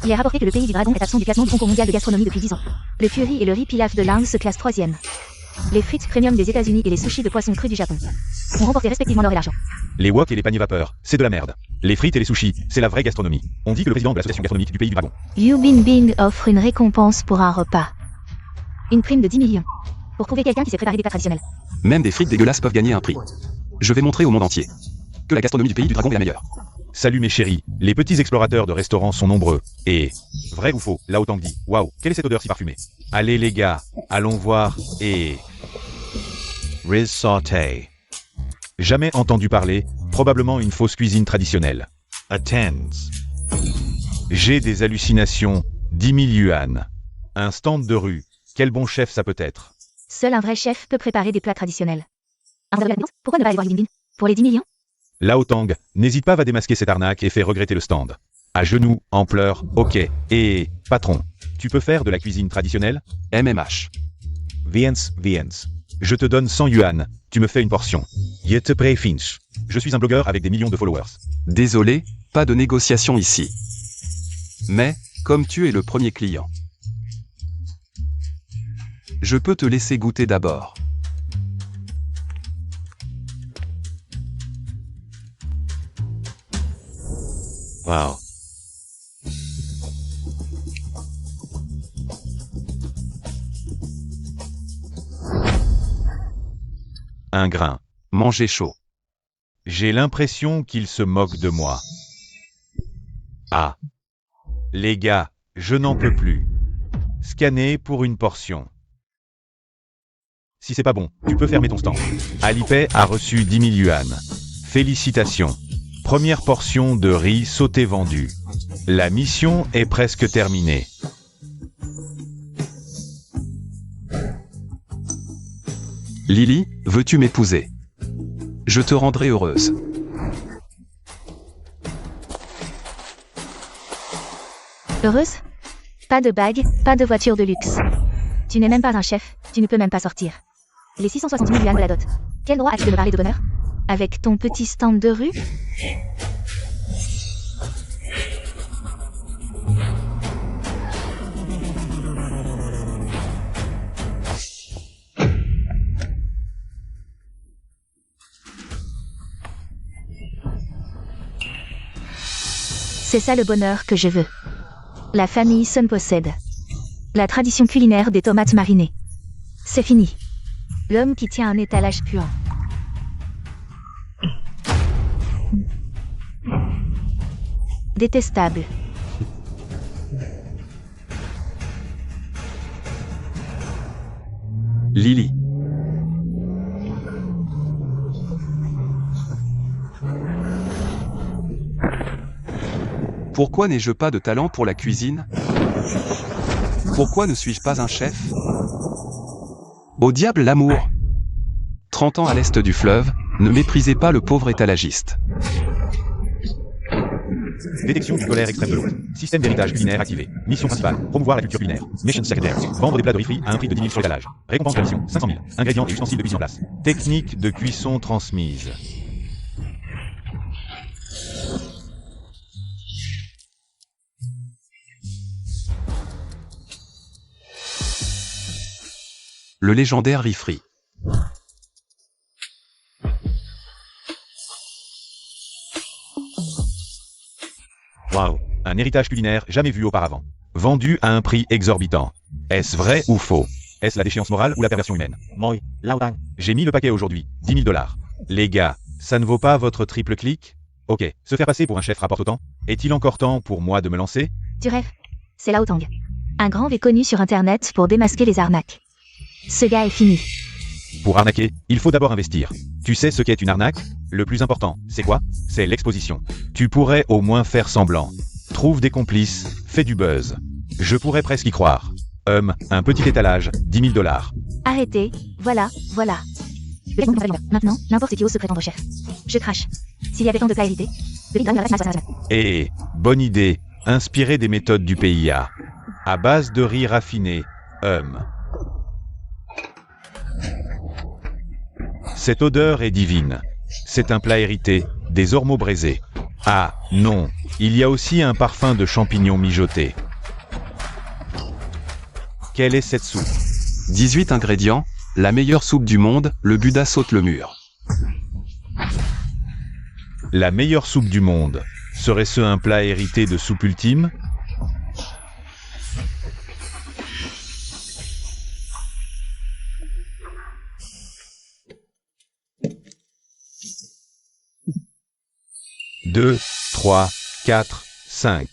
Il est rapporté que le pays du dragon est absent du classement du concours mondial de gastronomie depuis 10 ans. Le curry et le riz pilaf de l'Inde se classent 3e. Les frites premium des États-Unis et les sushis de poisson cru du Japon ont remporté respectivement l'or et l'argent. Les wok et les paniers vapeur, c'est de la merde. Les frites et les sushis, c'est la vraie gastronomie. On dit que le président de l'association gastronomique du pays du dragon, Yu Binbing offre une récompense pour un repas. Une prime de 10 millions. Pour trouver quelqu'un qui sait préparer des plats traditionnels. Même des frites dégueulasses peuvent gagner un prix. Je vais montrer au monde entier que la gastronomie du pays du dragon est la meilleure. salut mes chéris, les petits explorateurs de restaurants sont nombreux. Et, vrai ou faux, Lao Tang dit, waouh, quelle est cette odeur si parfumée? Allez les gars, allons voir, et... Riz sauté. Jamais entendu parler, probablement une fausse cuisine traditionnelle. Attends. J'ai des hallucinations, 10 000 yuan. Un stand de rue, quel bon chef ça peut être. Seul un vrai chef peut préparer des plats traditionnels. Pourquoi ne pas aller voir Yu Binbing? Pour les 10 millions? Lao Tang, n'hésite pas à démasquer cette arnaque et fais regretter le stand. À genoux, en pleurs, ok. Et, patron, tu peux faire de la cuisine traditionnelle? MMH. Viens. Je te donne 100 yuan, tu me fais une portion. Je te préfinch. Je suis un blogueur avec des millions de followers. Désolé, pas de négociation ici. Mais, comme tu es le premier client, je peux te laisser goûter d'abord. Wow. Un grain. Manger chaud. J'ai l'impression qu'il se moque de moi. Ah. Les gars, je n'en peux plus. Scanner pour une portion. Si c'est pas bon, tu peux fermer ton stand. Alipay a reçu 10 000 yuan. Félicitations. Première portion de riz sauté vendue. La mission est presque terminée. Lily, veux-tu m'épouser? Je te rendrai heureuse. Heureuse? Pas de bague, pas de voiture de luxe. Tu n'es même pas un chef, tu ne peux même pas sortir. Les 660 000 yuan de la dot. Quel droit as-tu de me parler de bonheur? Avec ton petit stand de rue? C'est ça le bonheur que je veux. La famille Sun possède. La tradition culinaire des tomates marinées. C'est fini. L'homme qui tient un étalage puant. Détestable. Lily. Pourquoi n'ai-je pas de talent pour la cuisine? Pourquoi ne suis-je pas un chef? Au diable l'amour! 30 ans à l'est du fleuve, ne méprisez pas le pauvre étalagiste. Détection du colère extrême de l'autre. Système d'héritage culinaire activé. Mission principale, promouvoir la culture culinaire. Mission secondaire, vendre des plats de riz frits à un prix de 10 000 sur l'étalage. Récompense de la mission, 500 000. Ingrédients et ustensiles de cuisson en place. Technique de cuisson transmise. Le légendaire riz frit. Waouh, un héritage culinaire jamais vu auparavant. Vendu à un prix exorbitant. Est-ce vrai ou faux? Est-ce la déchéance morale ou la perversion humaine? Moi, j'ai mis le paquet aujourd'hui, 10 000 $. Les gars, ça ne vaut pas votre triple clic? Ok, se faire passer pour un chef rapporte autant? Est-il encore temps pour moi de me lancer? Tu rêves? C'est Lao Tang. Un grand V connu sur internet pour démasquer les arnaques. Ce gars est fini. Pour arnaquer, il faut d'abord investir. Tu sais ce qu'est une arnaque? Le plus important, c'est quoi? C'est l'exposition. Tu pourrais au moins faire semblant. Trouve des complices, fais du buzz. Je pourrais presque y croire. Un petit étalage, 10 000 $. Arrêtez, voilà. Maintenant, n'importe qui ose se prétendre chef. Je crache. S'il y avait tant de plats hérités, Et, bonne idée, inspiré des méthodes du PIA. À base de riz raffiné, Cette odeur est divine. C'est un plat hérité, des ormeaux braisés. Ah, non, il y a aussi un parfum de champignons mijotés. Quelle est cette soupe? 18 ingrédients, la meilleure soupe du monde, le Bouddha saute le mur. La meilleure soupe du monde. Serait-ce un plat hérité de soupe ultime? Deux, 3, 4, 5.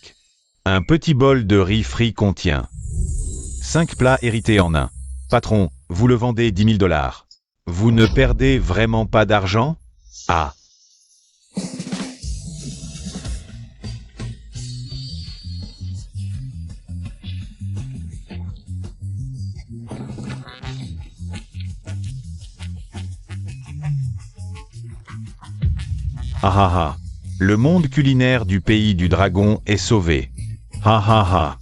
Un petit bol de riz frit contient 5 plats hérités en un. Patron, vous le vendez 10 000 $. Vous ne perdez vraiment pas d'argent? Ah. Ah ah ah. Le monde culinaire du pays du dragon est sauvé. Ha ha ha.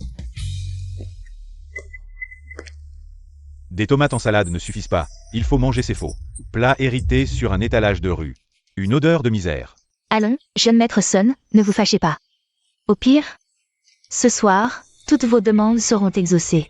Des tomates en salade ne suffisent pas, il faut manger ces faux. Plat hérité sur un étalage de rue. Une odeur de misère. Allons, jeune maître Sun, ne vous fâchez pas. Au pire, ce soir, toutes vos demandes seront exaucées.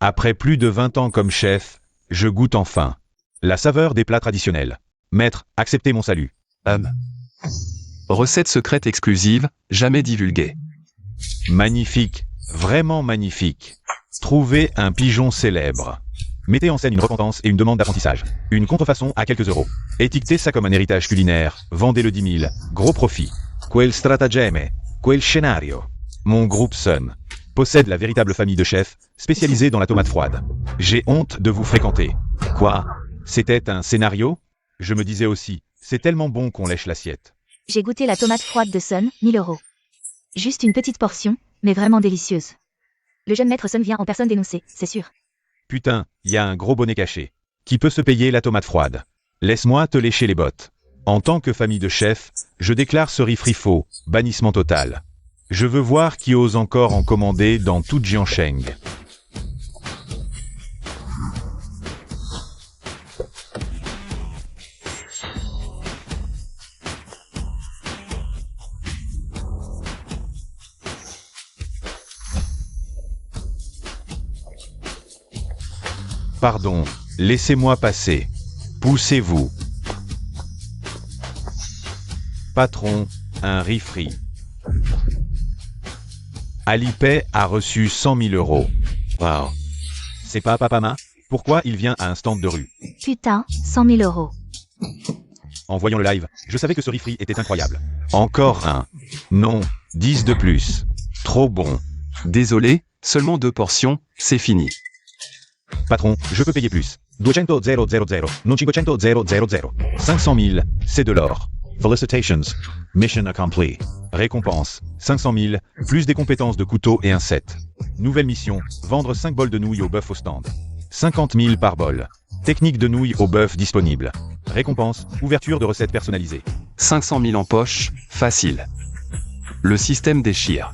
Après plus de 20 ans comme chef, je goûte enfin la saveur des plats traditionnels. Maître, acceptez mon salut. Recette secrète exclusive, jamais divulguée. Magnifique, vraiment magnifique. Trouvez un pigeon célèbre. Mettez en scène une repentance et une demande d'apprentissage. Une contrefaçon à quelques euros. Étiquetez ça comme un héritage culinaire. Vendez-le 10 000. Gros profit. Quel stratagème. Quel scenario. Mon groupe Sun possède la véritable famille de chefs, spécialisée dans la tomate froide. J'ai honte de vous fréquenter. Quoi? C'était un scénario? Je me disais aussi, c'est tellement bon qu'on lèche l'assiette. J'ai goûté la tomate froide de Sun, 1000 €. Juste une petite portion, mais vraiment délicieuse. Le jeune maître Sun vient en personne dénoncer, c'est sûr. Putain, y a un gros bonnet caché. Qui peut se payer la tomate froide? Laisse-moi te lécher les bottes. En tant que famille de chefs, je déclare ce riz frit faux, bannissement total. Je veux voir qui ose encore en commander dans toute Jiangsheng. Pardon, laissez-moi passer. Poussez-vous. Patron, un riz frit. Alipay a reçu 100 000 €. Wow. C'est pas Papama? Pourquoi il vient à un stand de rue? Putain, 100 000 €. En voyant le live, je savais que ce riz frit était incroyable. Encore un. Non, 10 de plus. Trop bon. Désolé, seulement 2 portions, c'est fini. Patron, je peux payer plus. 200 000, non 500 000. 500 000, c'est de l'or. Felicitations. Mission accomplie. Récompense, 500 000, plus des compétences de couteau et un set. Nouvelle mission, vendre 5 bols de nouilles au bœuf au stand. 50 000 par bol. Technique de nouilles au bœuf disponible. Récompense, ouverture de recettes personnalisées. 500 000 en poche, facile. Le système déchire.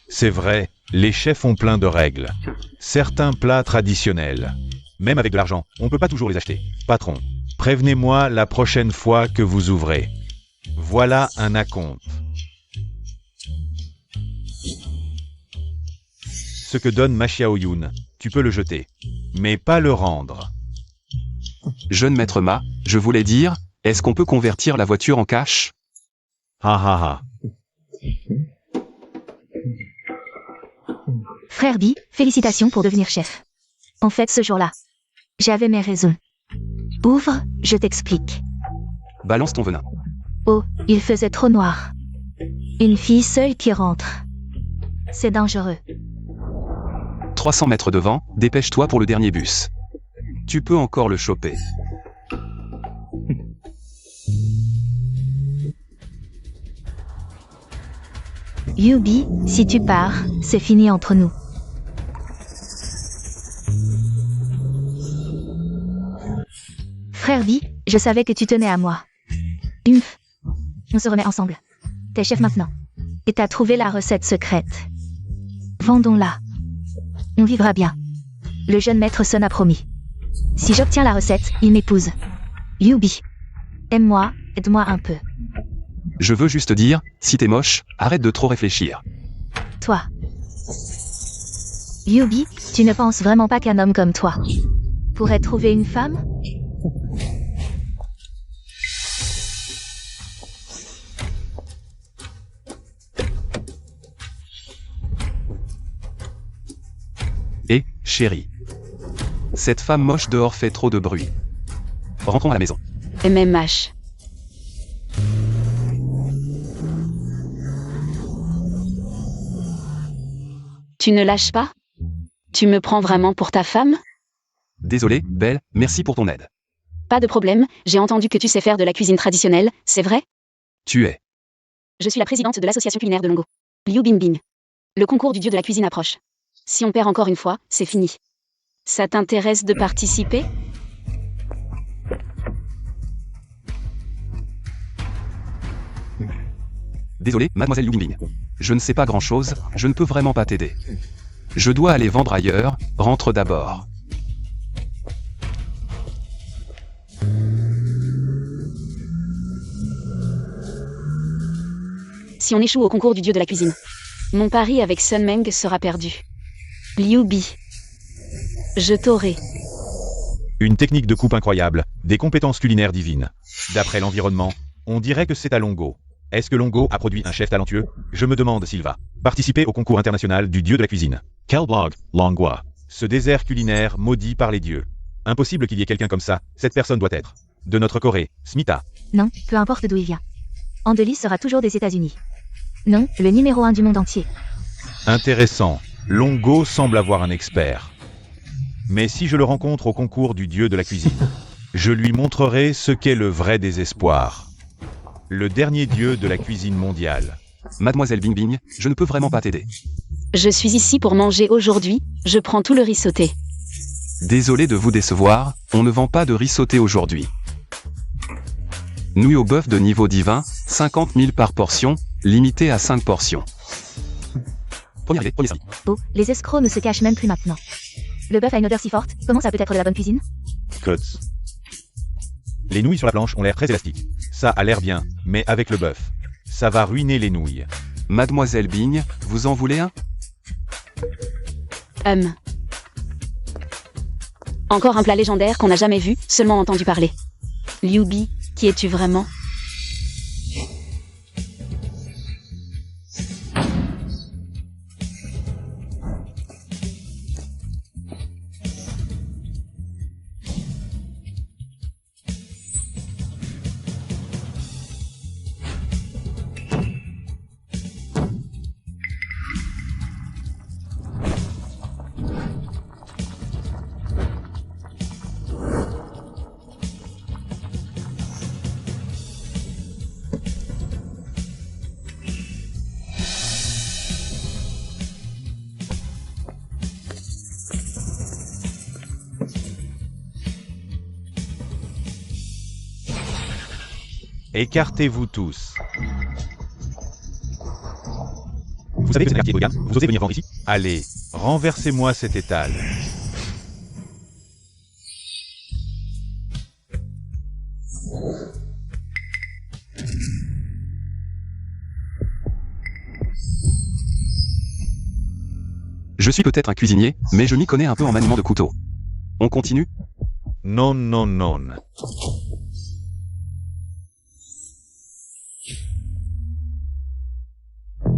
C'est vrai, les chefs ont plein de règles. Certains plats traditionnels. Même avec de l'argent, on ne peut pas toujours les acheter. Patron, prévenez-moi la prochaine fois que vous ouvrez. Voilà un acompte. Ce que donne Ma Xiaoyun, tu peux le jeter. Mais pas le rendre. Jeune maître Ma, je voulais dire, est-ce qu'on peut convertir la voiture en cash? Ha ha ha. Frère Bi, félicitations pour devenir chef. En fait, ce jour-là, j'avais mes raisons. Ouvre, je t'explique. Balance ton venin. Oh, il faisait trop noir. Une fille seule qui rentre. C'est dangereux. 300 mètres devant, dépêche-toi pour le dernier bus. Tu peux encore le choper. Yubi, si tu pars, c'est fini entre nous. Frère B, je savais que tu tenais à moi. Humph. On se remet ensemble. T'es chef maintenant. Et t'as trouvé la recette secrète. Vendons-la. On vivra bien. Le jeune maître Sun a promis. Si j'obtiens la recette, il m'épouse. Yubi. Aime-moi, aide-moi un peu. Je veux juste dire, si t'es moche, arrête de trop réfléchir. Toi. Yubi, tu ne penses vraiment pas qu'un homme comme toi pourrait trouver une femme? Et, chérie. Cette femme moche dehors fait trop de bruit. Rentrons à la maison. MMH. Tu ne lâches pas? Tu me prends vraiment pour ta femme? Désolé, Belle, merci pour ton aide. Pas de problème, j'ai entendu que tu sais faire de la cuisine traditionnelle, c'est vrai? Tu es. Je suis la présidente de l'association culinaire de Longo. Liu Bingbing. Le concours du dieu de la cuisine approche. Si on perd encore une fois, c'est fini. Ça t'intéresse de participer? Désolé, mademoiselle Liu Bingbing. Je ne sais pas grand-chose, je ne peux vraiment pas t'aider. Je dois aller vendre ailleurs, rentre d'abord. Si on échoue au concours du dieu de la cuisine, mon pari avec Sun Meng sera perdu. Liu Bi. Je t'aurai. Une technique de coupe incroyable, des compétences culinaires divines. D'après l'environnement, on dirait que c'est à Longo. Est-ce que Longo a produit un chef talentueux? Je me demande s'il va participer au concours international du dieu de la cuisine. Quel blog, Longua. Ce désert culinaire maudit par les dieux. Impossible qu'il y ait quelqu'un comme ça, cette personne doit être de notre Corée, Smita. Non, peu importe d'où il vient. Andeli sera toujours des États-Unis. Non, le numéro 1 du monde entier. Intéressant. Longo semble avoir un expert. Mais si je le rencontre au concours du dieu de la cuisine, je lui montrerai ce qu'est le vrai désespoir. Le dernier dieu de la cuisine mondiale. Mademoiselle Bingbing, je ne peux vraiment pas t'aider. Je suis ici pour manger aujourd'hui, je prends tout le riz sauté. Désolé de vous décevoir, on ne vend pas de riz sauté aujourd'hui. Nouilles au bœuf de niveau divin, 50 000 par portion, limité à 5 portions. Premier servi. Oh, les escrocs ne se cachent même plus maintenant. Le bœuf a une odeur si forte, comment ça peut être de la bonne cuisine? Cuts. Les nouilles sur la planche ont l'air très élastiques. Ça a l'air bien, mais avec le bœuf, ça va ruiner les nouilles. Mademoiselle Bing, vous en voulez un? Encore un plat légendaire qu'on n'a jamais vu, seulement entendu parler. Liu Bi, qui es-tu vraiment? Écartez-vous tous. Vous savez que c'est un quartier haut de gamme? Vous osez venir vendre ici? Allez, renversez-moi cet étal. Je suis peut-être un cuisinier, mais je m'y connais un peu en maniement de couteau. On continue? Non, non, non.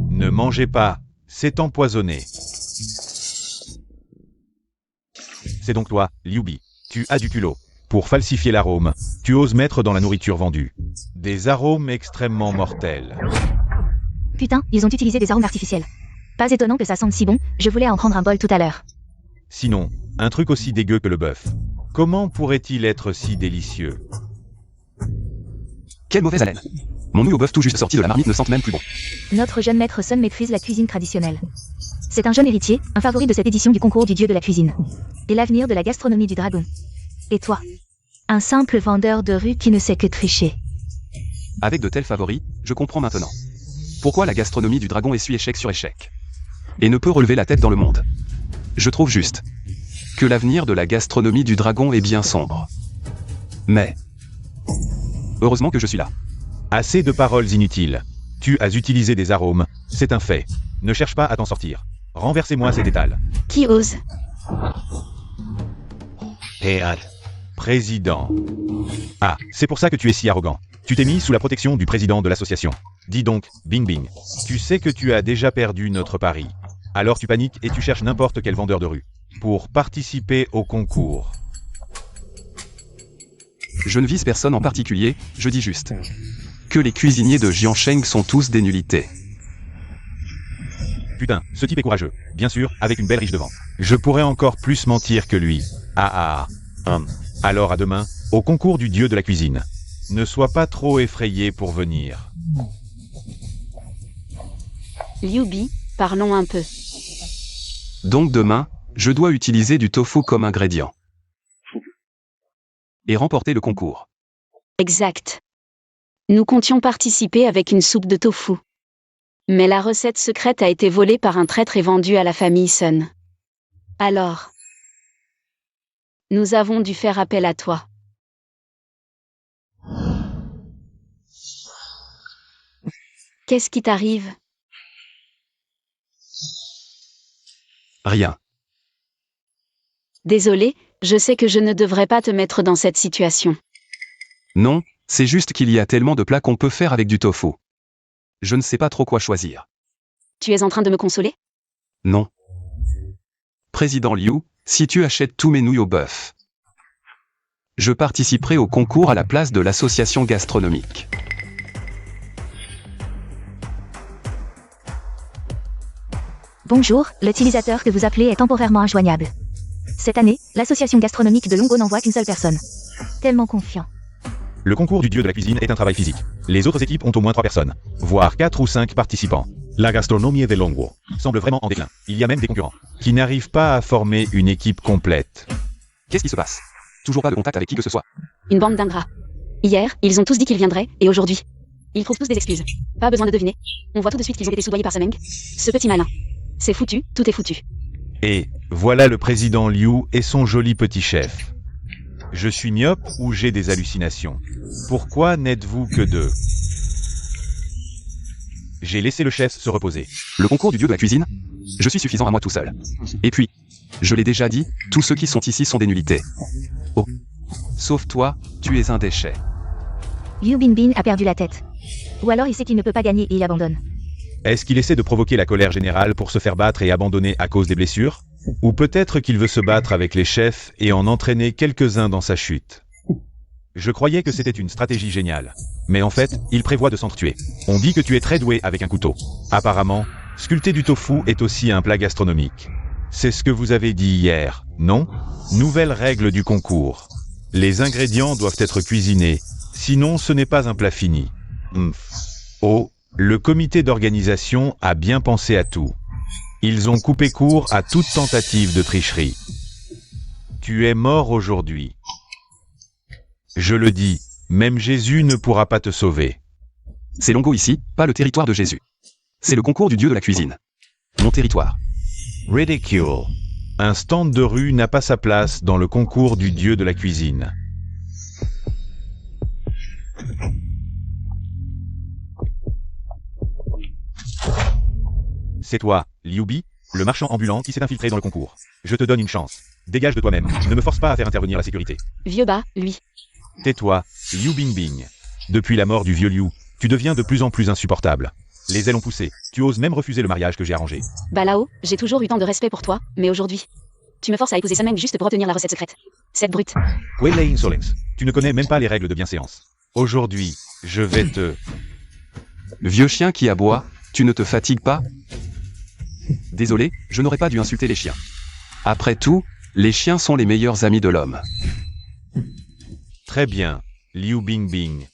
Ne mangez pas, c'est empoisonné. C'est donc toi, Liu Bi. Tu as du culot. Pour falsifier l'arôme, tu oses mettre dans la nourriture vendue des arômes extrêmement mortels. Putain, ils ont utilisé des arômes artificiels. Pas étonnant que ça sente si bon, je voulais en prendre un bol tout à l'heure. Sinon, un truc aussi dégueu que le bœuf. Comment pourrait-il être si délicieux? Quelle mauvaise haleine. Mon nouille au bœuf tout juste sorti de la marmite ne sente même plus bon. Notre jeune maître Sun maîtrise la cuisine traditionnelle. C'est un jeune héritier, un favori de cette édition du concours du dieu de la cuisine. Et l'avenir de la gastronomie du dragon. Et toi? Un simple vendeur de rue qui ne sait que tricher. Avec de tels favoris, je comprends maintenant. Pourquoi la gastronomie du dragon essuie échec sur échec. Et ne peut relever la tête dans le monde. Je trouve juste que l'avenir de la gastronomie du dragon est bien sombre. Mais heureusement que je suis là. Assez de paroles inutiles. Tu as utilisé des arômes, c'est un fait. Ne cherche pas à t'en sortir. Renversez-moi cet étal. Qui ose? Président. Ah, c'est pour ça que tu es si arrogant. Tu t'es mis sous la protection du président de l'association. Dis donc, Bing Bing, tu sais que tu as déjà perdu notre pari. Alors tu paniques et tu cherches n'importe quel vendeur de rue pour participer au concours. Je ne vise personne en particulier, je dis juste que les cuisiniers de Jiansheng sont tous des nullités. Putain, ce type est courageux. Bien sûr, avec une belle riche devant. Je pourrais encore plus mentir que lui. Alors à demain, au concours du dieu de la cuisine. Ne sois pas trop effrayé pour venir. Liu Bi, parlons un peu. Donc demain, je dois utiliser du tofu comme ingrédient. Et remporter le concours. Exact. Nous comptions participer avec une soupe de tofu. Mais la recette secrète a été volée par un traître et vendue à la famille Sun. Alors, nous avons dû faire appel à toi. Qu'est-ce qui t'arrive? Rien. Désolé, je sais que je ne devrais pas te mettre dans cette situation. Non, c'est juste qu'il y a tellement de plats qu'on peut faire avec du tofu. Je ne sais pas trop quoi choisir. Tu es en train de me consoler? Non. Président Liu, si tu achètes tous mes nouilles au bœuf, je participerai au concours à la place de l'association gastronomique. Bonjour, l'utilisateur que vous appelez est temporairement injoignable. Cette année, l'association gastronomique de Longo n'envoie qu'une seule personne. Tellement confiant. Le concours du dieu de la cuisine est un travail physique. Les autres équipes ont au moins 3 personnes, voire 4 ou 5 participants. La gastronomie de Longo semble vraiment en déclin. Il y a même des concurrents qui n'arrivent pas à former une équipe complète. Qu'est-ce qui se passe? Toujours pas de contact avec qui que ce soit. Une bande d'ingrats. Hier, ils ont tous dit qu'ils viendraient, et aujourd'hui, ils trouvent tous des excuses. Pas besoin de deviner. On voit tout de suite qu'ils ont été soudoyés par Sameng. Ce petit malin. C'est foutu, tout est foutu. Et voilà le président Liu et son joli petit chef. Je suis myope ou j'ai des hallucinations? Pourquoi n'êtes-vous que 2? J'ai laissé le chef se reposer. Le concours du dieu de la cuisine? Je suis suffisant à moi tout seul. Et puis, je l'ai déjà dit, tous ceux qui sont ici sont des nullités. Oh. Sauf toi, tu es un déchet. Liu Binbin a perdu la tête. Ou alors il sait qu'il ne peut pas gagner et il abandonne. Est-ce qu'il essaie de provoquer la colère générale pour se faire battre et abandonner à cause des blessures? Ou peut-être qu'il veut se battre avec les chefs et en entraîner quelques-uns dans sa chute? Je croyais que c'était une stratégie géniale. Mais en fait, il prévoit de s'entretuer. On dit que tu es très doué avec un couteau. Apparemment, sculpter du tofu est aussi un plat gastronomique. C'est ce que vous avez dit hier, non? Nouvelle règle du concours. Les ingrédients doivent être cuisinés, sinon ce n'est pas un plat fini. Oh, le comité d'organisation a bien pensé à tout. Ils ont coupé court à toute tentative de tricherie. Tu es mort aujourd'hui. Je le dis, même Jésus ne pourra pas te sauver. C'est Longo ici, pas le territoire de Jésus. C'est le concours du dieu de la cuisine. Mon territoire. Ridicule. Un stand de rue n'a pas sa place dans le concours du dieu de la cuisine. C'est toi, Liu Bi, le marchand ambulant qui s'est infiltré dans le concours. Je te donne une chance. Dégage de toi-même, ne me force pas à faire intervenir la sécurité. Vieux bas, lui. Tais-toi, Liu Bingbing. Depuis la mort du vieux Liu, tu deviens de plus en plus insupportable. Les ailes ont poussé, tu oses même refuser le mariage que j'ai arrangé. Bah là-haut, j'ai toujours eu tant de respect pour toi, mais aujourd'hui, tu me forces à épouser Sameng juste pour obtenir la recette secrète. Cette brute. Weilei Insolence, tu ne connais même pas les règles de bienséance. Aujourd'hui, je vais te... Vieux chien qui aboie, tu ne te fatigues pas? Désolé, je n'aurais pas dû insulter les chiens. Après tout, les chiens sont les meilleurs amis de l'homme. Très bien, Liu Bingbing.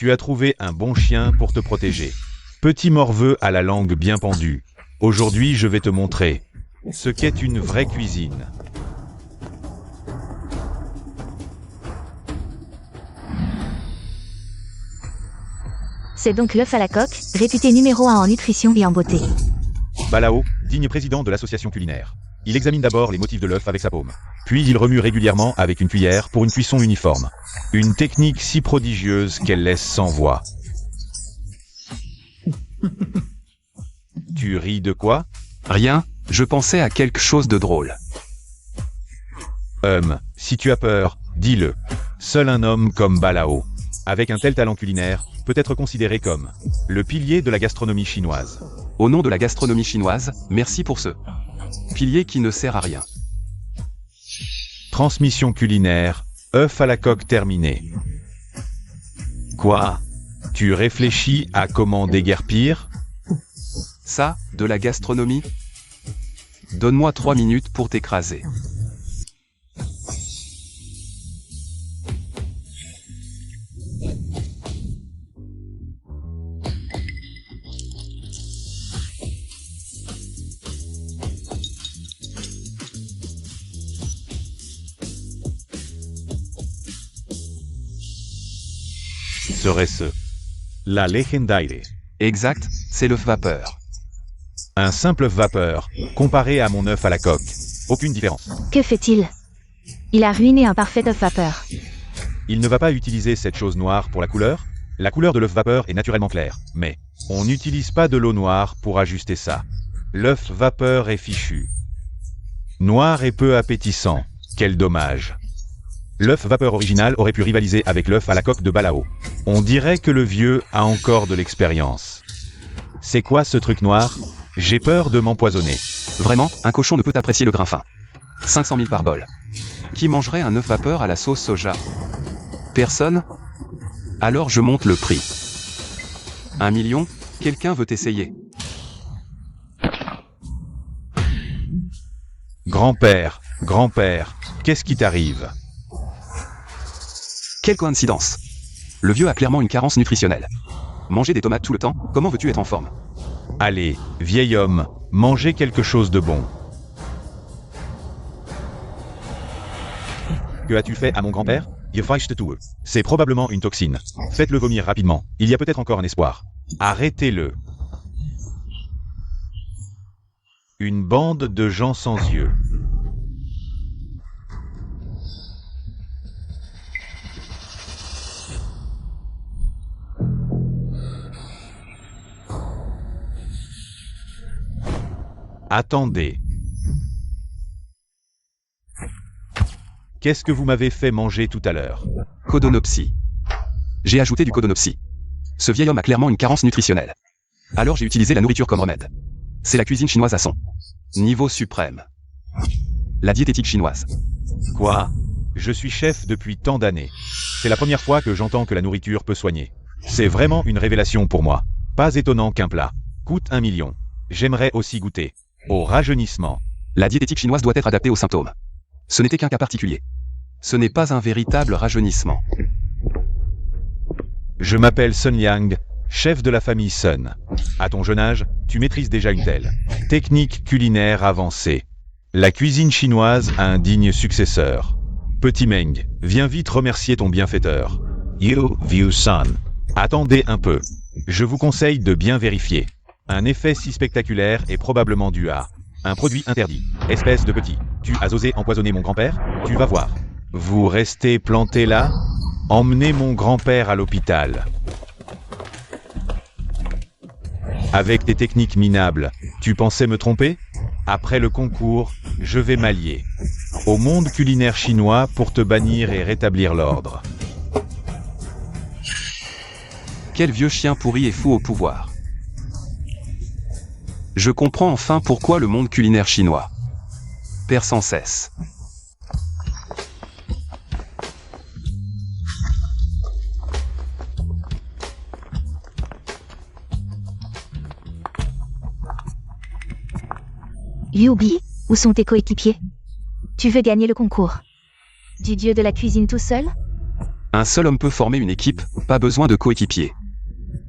Tu as trouvé un bon chien pour te protéger. Petit morveux à la langue bien pendue. Aujourd'hui, je vais te montrer ce qu'est une vraie cuisine. C'est donc l'œuf à la coque, réputé numéro 1 en nutrition et en beauté. Balao, digne président de l'association culinaire. Il examine d'abord les motifs de l'œuf avec sa paume. Puis il remue régulièrement avec une cuillère pour une cuisson uniforme. Une technique si prodigieuse qu'elle laisse sans voix. Tu ris de quoi? Rien, je pensais à quelque chose de drôle. Si tu as peur, dis-le. Seul un homme comme Balao, avec un tel talent culinaire, peut être considéré comme le pilier de la gastronomie chinoise. Au nom de la gastronomie chinoise, merci pour ce pilier qui ne sert à rien. Transmission culinaire, œuf à la coque terminé. Quoi? Tu réfléchis à comment déguerpir? Ça, de la gastronomie? Donne-moi 3 minutes pour t'écraser. Serait-ce la Legendaire? Exact, c'est l'œuf vapeur. Un simple œuf vapeur, comparé à mon œuf à la coque. Aucune différence. Que fait-il? Il a ruiné un parfait œuf vapeur. Il ne va pas utiliser cette chose noire pour la couleur. La couleur de l'œuf vapeur est naturellement claire, mais on n'utilise pas de l'eau noire pour ajuster ça. L'œuf vapeur est fichu. Noir et peu appétissant. Quel dommage. L'œuf vapeur original aurait pu rivaliser avec l'œuf à la coque de Balao. On dirait que le vieux a encore de l'expérience. C'est quoi ce truc noir? J'ai peur de m'empoisonner. Vraiment, un cochon ne peut apprécier le grain fin. 500 000 par bol. Qui mangerait un œuf vapeur à la sauce soja? Personne? Alors je monte le prix. 1 million? Quelqu'un veut essayer? Grand-père, qu'est-ce qui t'arrive? Quelle coïncidence! Le vieux a clairement une carence nutritionnelle. Manger des tomates tout le temps, comment veux-tu être en forme? Allez, vieil homme, mangez quelque chose de bon. Que as-tu fait à mon grand-père? C'est probablement une toxine. Faites-le vomir rapidement. Il y a peut-être encore un espoir. Arrêtez-le. Une bande de gens sans yeux. Attendez. Qu'est-ce que vous m'avez fait manger tout à l'heure? Codonopsie. J'ai ajouté du codonopsie. Ce vieil homme a clairement une carence nutritionnelle. Alors j'ai utilisé la nourriture comme remède. C'est la cuisine chinoise à son niveau suprême. La diététique chinoise. Quoi? Je suis chef depuis tant d'années. C'est la première fois que j'entends que la nourriture peut soigner. C'est vraiment une révélation pour moi. Pas étonnant qu'un plat coûte 1 million. J'aimerais aussi goûter au rajeunissement. La diététique chinoise doit être adaptée aux symptômes. Ce n'était qu'un cas particulier. Ce n'est pas un véritable rajeunissement. Je m'appelle Sun Liang, chef de la famille Sun. À ton jeune âge, tu maîtrises déjà une telle technique culinaire avancée. La cuisine chinoise a un digne successeur. Petit Meng, viens vite remercier ton bienfaiteur. You, vieux Sun. Attendez un peu. Je vous conseille de bien vérifier. Un effet si spectaculaire est probablement dû à un produit interdit. Espèce de petit. Tu as osé empoisonner mon grand-père? Tu vas voir. Vous restez planté là? Emmenez mon grand-père à l'hôpital. Avec tes techniques minables, tu pensais me tromper? Après le concours, je vais m'allier au monde culinaire chinois pour te bannir et rétablir l'ordre. Quel vieux chien pourri et fou au pouvoir. Je comprends enfin pourquoi le monde culinaire chinois perd sans cesse. Yubi, où sont tes coéquipiers? Tu veux gagner le concours du dieu de la cuisine tout seul? Un seul homme peut former une équipe, pas besoin de coéquipier.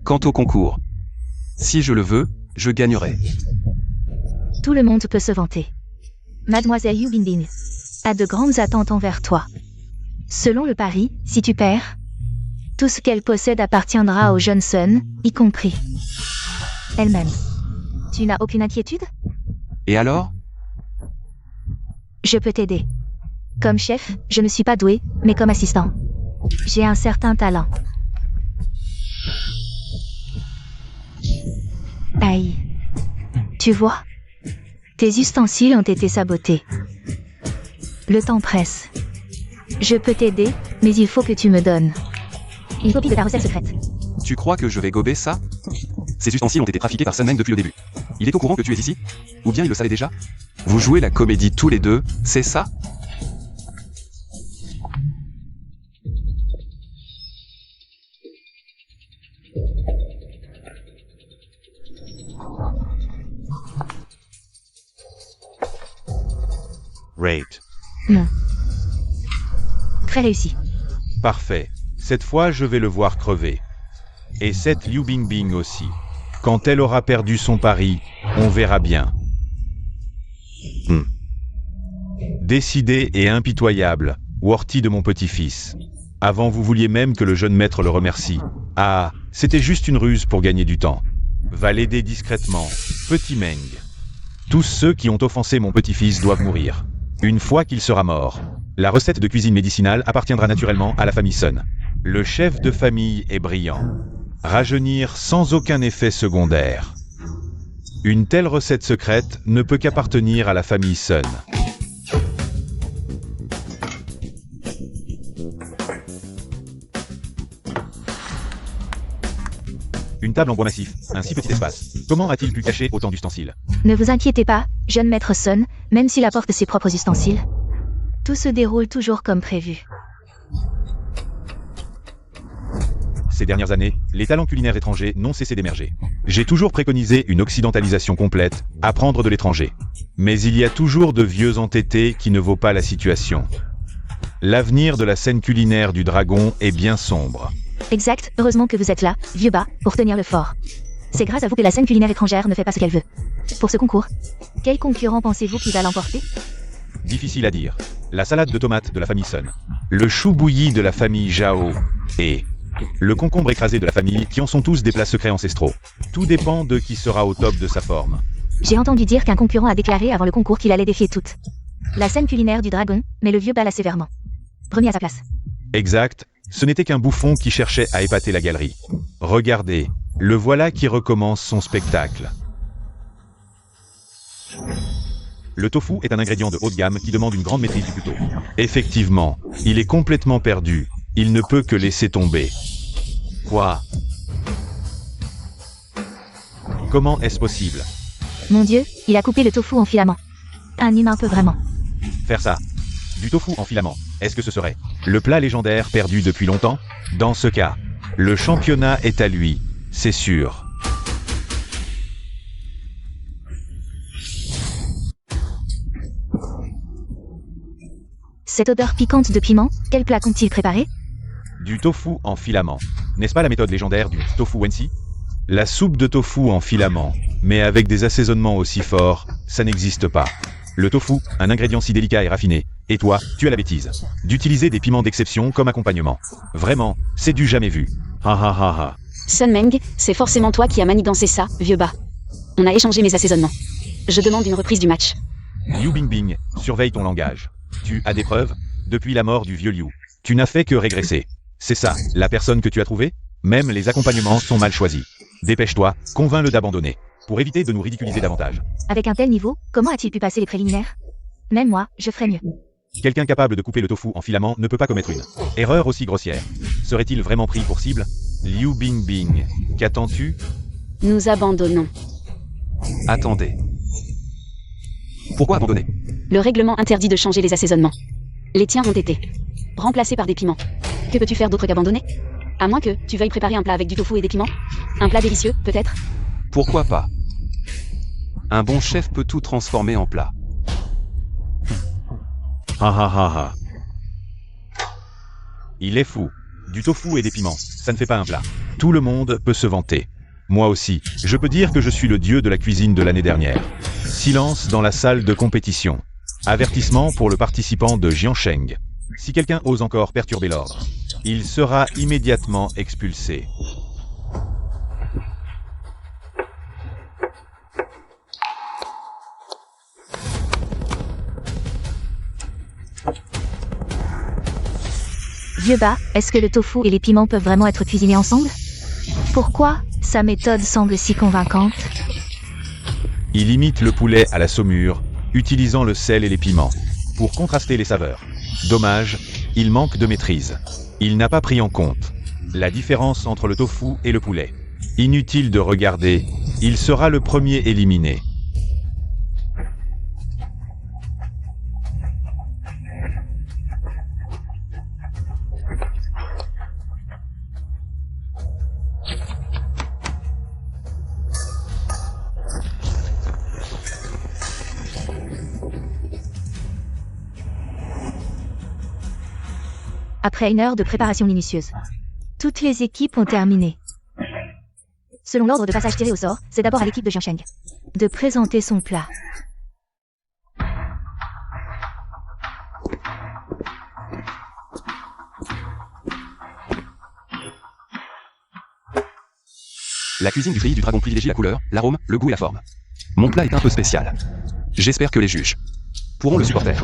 Quant au concours, si je le veux, je gagnerai. Tout le monde peut se vanter. Mademoiselle Yu Bingbing a de grandes attentes envers toi. Selon le pari, si tu perds, tout ce qu'elle possède appartiendra au jeune Sun, y compris elle-même. Tu n'as aucune inquiétude? Et alors? Je peux t'aider. Comme chef, je ne suis pas doué, mais comme assistant, j'ai un certain talent. Aïe. Tu vois? Tes ustensiles ont été sabotés. Le temps presse. Je peux t'aider, mais il faut que tu me donnes une copie de ta recette secrète. Tu crois que je vais gober ça? Ces ustensiles ont été trafiqués par Sun Meng depuis le début. Il est au courant que tu es ici? Ou bien il le savait déjà? Vous jouez la comédie tous les deux, c'est ça? Rate. Non. Très réussi. Parfait. Cette fois, je vais le voir crever. Et cette Liu Bingbing aussi. Quand elle aura perdu son pari, on verra bien. Décidé et impitoyable, Worthy de mon petit-fils. Avant vous vouliez même que le jeune maître le remercie. Ah, c'était juste une ruse pour gagner du temps. Va l'aider discrètement, petit Meng. Tous ceux qui ont offensé mon petit-fils doivent mourir. Une fois qu'il sera mort, la recette de cuisine médicinale appartiendra naturellement à la famille Sun. Le chef de famille est brillant. Rajeunir sans aucun effet secondaire. Une telle recette secrète ne peut qu'appartenir à la famille Sun. Une table en bois massif, un si petit espace. Comment a-t-il pu cacher autant d'ustensiles? Ne vous inquiétez pas, jeune maître Sun, même s'il apporte ses propres ustensiles. Tout se déroule toujours comme prévu. Ces dernières années, les talents culinaires étrangers n'ont cessé d'émerger. J'ai toujours préconisé une occidentalisation complète, apprendre de l'étranger. Mais il y a toujours de vieux entêtés qui ne vaut pas la situation. L'avenir de la scène culinaire du dragon est bien sombre. Exact, heureusement que vous êtes là, vieux bas, pour tenir le fort. C'est grâce à vous que la scène culinaire étrangère ne fait pas ce qu'elle veut. Pour ce concours, quel concurrent pensez-vous qui va l'emporter? Difficile à dire. La salade de tomates de la famille Sun, le chou bouilli de la famille Zhao, et le concombre écrasé de la famille qui en sont tous des plats secrets ancestraux. Tout dépend de qui sera au top de sa forme. J'ai entendu dire qu'un concurrent a déclaré avant le concours qu'il allait défier toute la scène culinaire du dragon, mais le vieux bat l'a sévèrement remis à sa place. Exact, ce n'était qu'un bouffon qui cherchait à épater la galerie. Regardez, le voilà qui recommence son spectacle. Le tofu est un ingrédient de haut de gamme qui demande une grande maîtrise du couteau. Effectivement, il est complètement perdu. Il ne peut que laisser tomber. Quoi? Comment est-ce possible? Mon Dieu, il a coupé le tofu en filaments. Un humain peut vraiment Faire ça? Du tofu en filaments, est-ce que ce serait le plat légendaire perdu depuis longtemps? Dans ce cas, le championnat est à lui, c'est sûr. Cette odeur piquante de piment, quel plat compte-t-il préparer? Du tofu en filaments. N'est-ce pas la méthode légendaire du tofu wensi? La soupe de tofu en filaments, mais avec des assaisonnements aussi forts, ça n'existe pas. Le tofu, un ingrédient si délicat et raffiné. Et toi, tu as la bêtise d'utiliser des piments d'exception comme accompagnement. Vraiment, c'est du jamais vu. Ha ha ha ha. Sun Meng, c'est forcément toi qui as manigancé ça, vieux bas. On a échangé mes assaisonnements. Je demande une reprise du match. Liu Bingbing, surveille ton langage. Tu as des preuves? Depuis la mort du vieux Liu, tu n'as fait que régresser. C'est ça, la personne que tu as trouvée? Même les accompagnements sont mal choisis. Dépêche-toi, convainc-le d'abandonner, pour éviter de nous ridiculiser davantage. Avec un tel niveau, comment a-t-il pu passer les préliminaires? Même moi, je ferais mieux. Quelqu'un capable de couper le tofu en filaments ne peut pas commettre une erreur aussi grossière. Serait-il vraiment pris pour cible? Liu Bingbing, qu'attends-tu? Nous abandonnons. Attendez. Pourquoi abandonner? Le règlement interdit de changer les assaisonnements. Les tiens ont été remplacés par des piments. Que peux-tu faire d'autre qu'abandonner? À moins que tu veuilles préparer un plat avec du tofu et des piments? Un plat délicieux, peut-être? Pourquoi pas? Un bon chef peut tout transformer en plat. Ha ha ha ha. Il est fou. Du tofu et des piments, ça ne fait pas un plat. Tout le monde peut se vanter. Moi aussi, je peux dire que je suis le dieu de la cuisine de l'année dernière. Silence dans la salle de compétition. Avertissement pour le participant de Jiansheng. Si quelqu'un ose encore perturber l'ordre, il sera immédiatement expulsé. Vieux bas, est-ce que le tofu et les piments peuvent vraiment être cuisinés ensemble? Pourquoi sa méthode semble si convaincante? Il imite le poulet à la saumure, utilisant le sel et les piments, pour contraster les saveurs. Dommage, il manque de maîtrise. Il n'a pas pris en compte la différence entre le tofu et le poulet. Inutile de regarder, il sera le premier éliminé. Après une heure de préparation minutieuse, toutes les équipes ont terminé. Selon l'ordre de passage tiré au sort, c'est d'abord à l'équipe de Jiansheng de présenter son plat. La cuisine du pays du dragon privilégie la couleur, l'arôme, le goût et la forme. Mon plat est un peu spécial. J'espère que les juges pourront le supporter.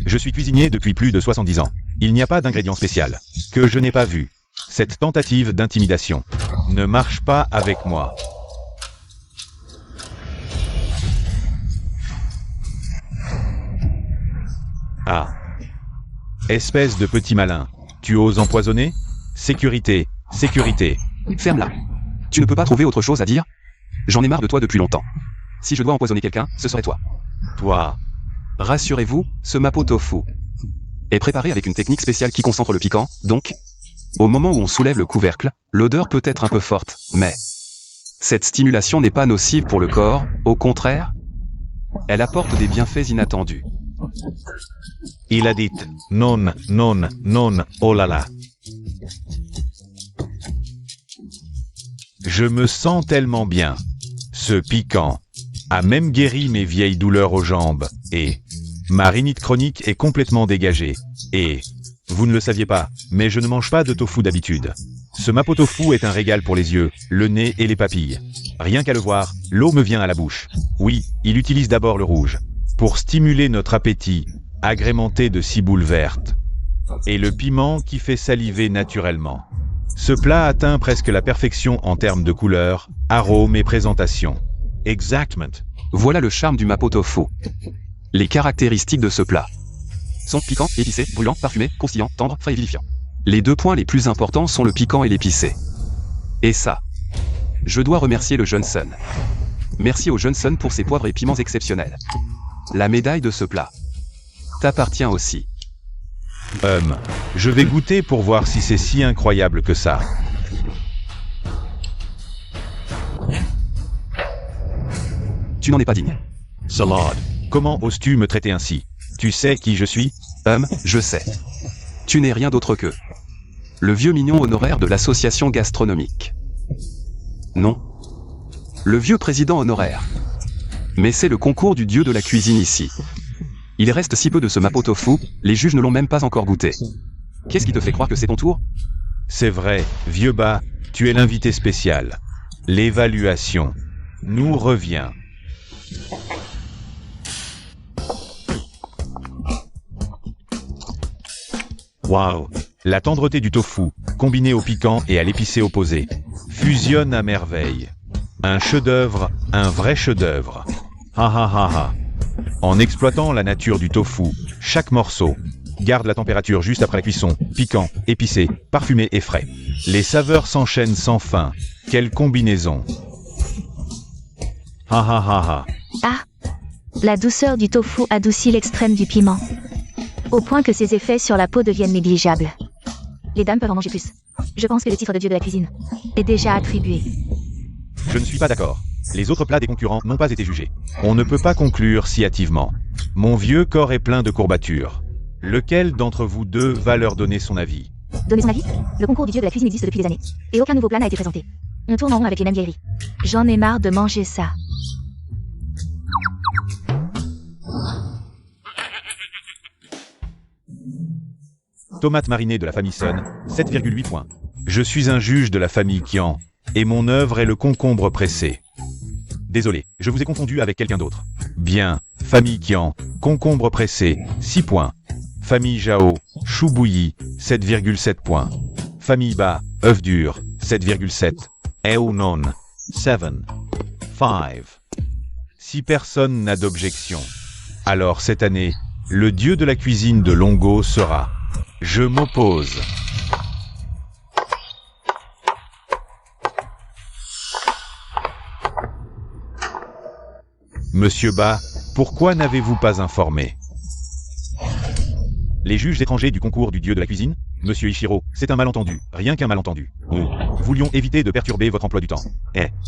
Je suis cuisinier depuis plus de 70 ans. Il n'y a pas d'ingrédient spécial que je n'ai pas vu. Cette tentative d'intimidation ne marche pas avec moi. Ah. Espèce de petit malin. Tu oses empoisonner? Sécurité, sécurité. Ferme-la. Tu ne peux pas trouver autre chose à dire? J'en ai marre de toi depuis longtemps. Si je dois empoisonner quelqu'un, ce serait toi. Toi. Rassurez-vous, ce mapo tofu est préparé avec une technique spéciale qui concentre le piquant, donc, au moment où on soulève le couvercle, l'odeur peut être un peu forte, mais cette stimulation n'est pas nocive pour le corps, au contraire, elle apporte des bienfaits inattendus. Il a dit non, non, non, oh là là. Je me sens tellement bien. Ce piquant a même guéri mes vieilles douleurs aux jambes, et ma rhinite chronique est complètement dégagée. Et vous ne le saviez pas, mais je ne mange pas de tofu d'habitude. Ce mapo tofu est un régal pour les yeux, le nez et les papilles. Rien qu'à le voir, l'eau me vient à la bouche. Oui, il utilise d'abord le rouge, pour stimuler notre appétit, agrémenté de ciboule verte, et le piment qui fait saliver naturellement. Ce plat atteint presque la perfection en termes de couleur, arôme et présentation. Exactement. Voilà le charme du mapo tofu. Les caractéristiques de ce plat sont piquant, épicé, brûlant, parfumé, croustillant, tendre, frais et vivifiant. Les deux points les plus importants sont le piquant et l'épicé. Et ça, je dois remercier le Johnson. Merci au Johnson pour ses poivres et piments exceptionnels. La médaille de ce plat t'appartient aussi. Je vais goûter pour voir si c'est si incroyable que ça. Tu n'en es pas digne. Salade. Comment oses-tu me traiter ainsi? Tu sais qui je suis? Je sais. Tu n'es rien d'autre que le vieux mignon honoraire de l'association gastronomique. Non. Le vieux président honoraire. Mais c'est le concours du dieu de la cuisine ici. Il reste si peu de ce mapo tofu, les juges ne l'ont même pas encore goûté. Qu'est-ce qui te fait croire que c'est ton tour? C'est vrai, vieux bas, tu es l'invité spécial. L'évaluation nous revient. Waouh! La tendreté du tofu, combinée au piquant et à l'épicé opposé, fusionne à merveille. Un chef-d'œuvre, un vrai chef-d'œuvre. Ha ha ha ha. En exploitant la nature du tofu, chaque morceau garde la température juste après la cuisson, piquant, épicé, parfumé et frais. Les saveurs s'enchaînent sans fin. Quelle combinaison! Ha ha ha ha. Ah! La douceur du tofu adoucit l'extrême du piment, au point que ses effets sur la peau deviennent négligeables. Les dames peuvent en manger plus. Je pense que le titre de dieu de la cuisine est déjà attribué. Je ne suis pas d'accord. Les autres plats des concurrents n'ont pas été jugés. On ne peut pas conclure si hâtivement. Mon vieux corps est plein de courbatures. Lequel d'entre vous deux va leur donner son avis? Donnez son avis. Le concours du dieu de la cuisine existe depuis des années. Et aucun nouveau plat n'a été présenté. On tourne en rond avec les mêmes vieilleries. J'en ai marre de manger ça. Tomate marinée de la famille Sun, 7,8 points. Je suis un juge de la famille Kian, et mon œuvre est le concombre pressé. Désolé, je vous ai confondu avec quelqu'un d'autre. Bien, famille Kian, concombre pressé, 6 points. Famille Jao, chou bouilli, 7,7 points. Famille Ba, œuf dur, 7,7. Eunon, 7, 5. Si personne n'a d'objection, alors cette année, le dieu de la cuisine de Longo sera... Je m'oppose. Monsieur Ba, pourquoi n'avez-vous pas informé? Les juges étrangers du concours du dieu de la cuisine? Monsieur Ichiro, c'est un malentendu, rien qu'un malentendu. Nous voulions éviter de perturber votre emploi du temps.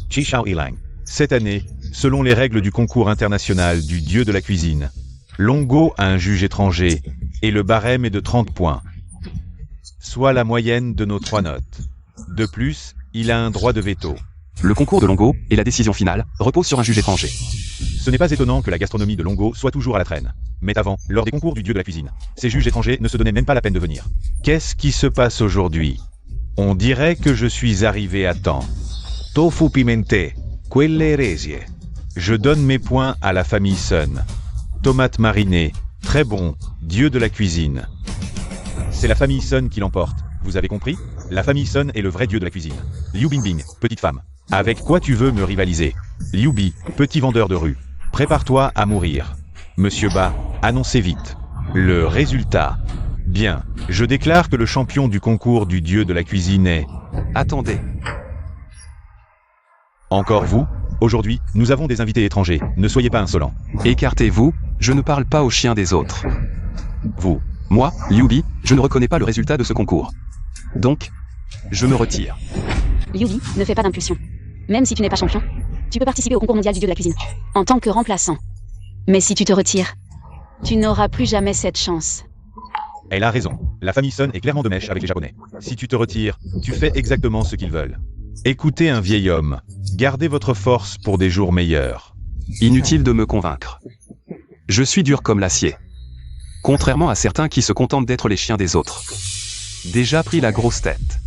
Chishao Ilang. Cette année, selon les règles du concours international du dieu de la cuisine, Longo a un juge étranger, et le barème est de 30 points, soit la moyenne de nos 3 notes. De plus, il a un droit de veto. Le concours de Longo, et la décision finale, reposent sur un juge étranger. Ce n'est pas étonnant que la gastronomie de Longo soit toujours à la traîne. Mais avant, lors des concours du dieu de la cuisine, ces juges étrangers ne se donnaient même pas la peine de venir. Qu'est-ce qui se passe aujourd'hui? On dirait que je suis arrivé à temps. Tofu pimenté, quelle eresie. Je donne mes points à la famille Sun. Tomate marinée, très bon, dieu de la cuisine. C'est la famille Sun qui l'emporte, vous avez compris? La famille Sun est le vrai dieu de la cuisine. Liu Bingbing, petite femme. Avec quoi tu veux me rivaliser? Liu Bi, petit vendeur de rue. Prépare-toi à mourir. Monsieur Ba, annoncez vite. Le résultat. Bien, je déclare que le champion du concours du dieu de la cuisine est... Attendez. Encore vous? Aujourd'hui, nous avons des invités étrangers, ne soyez pas insolents. Écartez-vous, je ne parle pas aux chiens des autres. Vous. Moi, Liu Bi, je ne reconnais pas le résultat de ce concours. Donc, je me retire. Liu, ne fais pas d'impulsion. Même si tu n'es pas champion, tu peux participer au concours mondial du dieu de la cuisine, en tant que remplaçant. Mais si tu te retires, tu n'auras plus jamais cette chance. Elle a raison. La famille Sun est clairement de mèche avec les Japonais. Si tu te retires, tu fais exactement ce qu'ils veulent. Écoutez un vieil homme. Gardez votre force pour des jours meilleurs. Inutile de me convaincre. Je suis dur comme l'acier. Contrairement à certains qui se contentent d'être les chiens des autres. Déjà pris la grosse tête.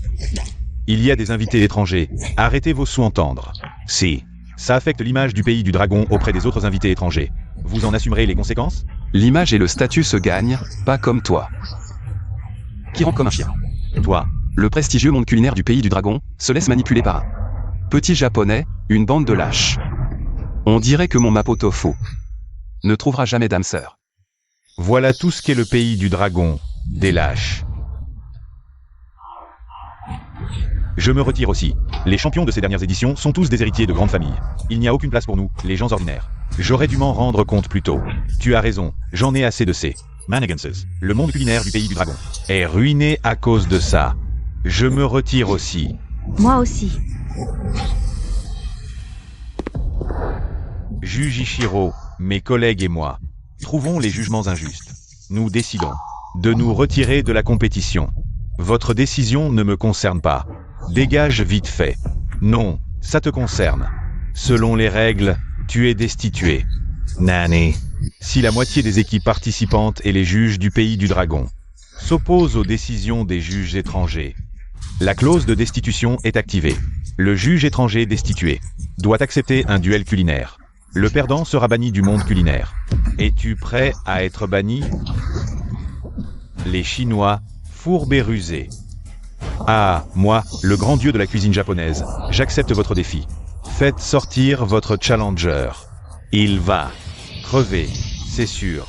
Il y a des invités étrangers. Arrêtez vos sous-entendre. Si. Ça affecte l'image du pays du dragon auprès des autres invités étrangers. Vous en assumerez les conséquences? L'image et le statut se gagnent, pas comme toi. Qui rend comme un chien. Toi. Le prestigieux monde culinaire du pays du dragon se laisse manipuler par un petit japonais, une bande de lâches. On dirait que mon Mapo Tofu ne trouvera jamais d'âme sœur. Voilà tout ce qu'est le pays du dragon, des lâches. Je me retire aussi. Les champions de ces dernières éditions sont tous des héritiers de grandes familles. Il n'y a aucune place pour nous, les gens ordinaires. J'aurais dû m'en rendre compte plus tôt. Tu as raison, j'en ai assez de ces manigances. Le monde culinaire du pays du dragon est ruiné à cause de ça. Je me retire aussi. Moi aussi. Juge Ichiro, mes collègues et moi, trouvons les jugements injustes. Nous décidons de nous retirer de la compétition. Votre décision ne me concerne pas. Dégage vite fait. Non, ça te concerne. Selon les règles, tu es destitué. Nani. Si la moitié des équipes participantes et les juges du pays du dragon s'opposent aux décisions des juges étrangers, la clause de destitution est activée. Le juge étranger destitué doit accepter un duel culinaire. Le perdant sera banni du monde culinaire. Es-tu prêt à être banni? Les Chinois, fourbes et rusés. Ah, moi, le grand dieu de la cuisine japonaise, j'accepte votre défi. Faites sortir votre challenger. Il va crever, c'est sûr.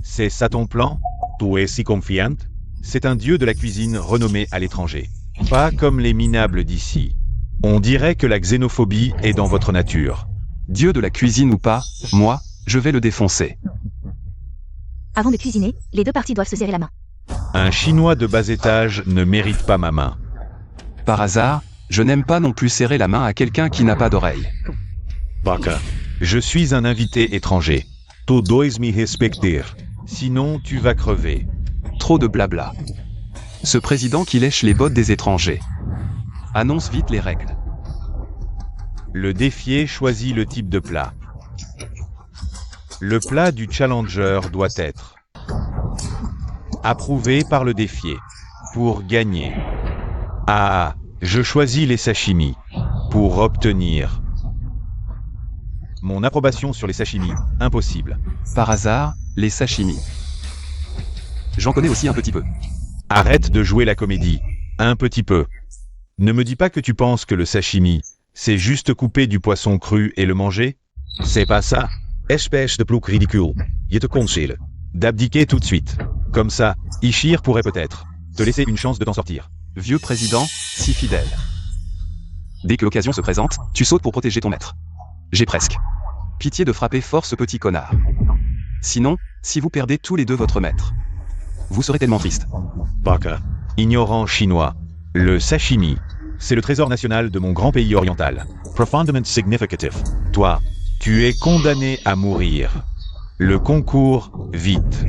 C'est ça ton plan? Tu es si confiante? C'est un dieu de la cuisine renommé à l'étranger. Pas comme les minables d'ici. On dirait que la xénophobie est dans votre nature. Dieu de la cuisine ou pas, moi, je vais le défoncer. Avant de cuisiner, les deux parties doivent se serrer la main. Un Chinois de bas étage ne mérite pas ma main. Par hasard, je n'aime pas non plus serrer la main à quelqu'un qui n'a pas d'oreille. Baka. Je suis un invité étranger. Tu dois me respecter. Sinon, tu vas crever. Trop de blabla. Ce président qui lèche les bottes des étrangers. Annonce vite les règles. Le défié choisit le type de plat. Le plat du challenger doit être approuvé par le défié. Pour gagner. Ah, je choisis les sashimi. Pour obtenir mon approbation sur les sashimi. Impossible. Par hasard, les sashimi. J'en connais aussi un petit peu. Arrête de jouer la comédie. Un petit peu. Ne me dis pas que tu penses que le sashimi, c'est juste couper du poisson cru et le manger? C'est pas ça. Espèce de ploeg ridicule. Je te conseille. D'abdiquer tout de suite. Comme ça, Ishir pourrait peut-être te laisser une chance de t'en sortir. Vieux président, si fidèle. Dès que l'occasion se présente, tu sautes pour protéger ton maître. J'ai presque pitié de frapper fort ce petit connard. Sinon, si vous perdez tous les deux votre maître, vous serez tellement triste. Baka. Ignorant chinois. Le sashimi, c'est le trésor national de mon grand pays oriental. Profondément significatif. Toi, tu es condamné à mourir. Le concours, vite.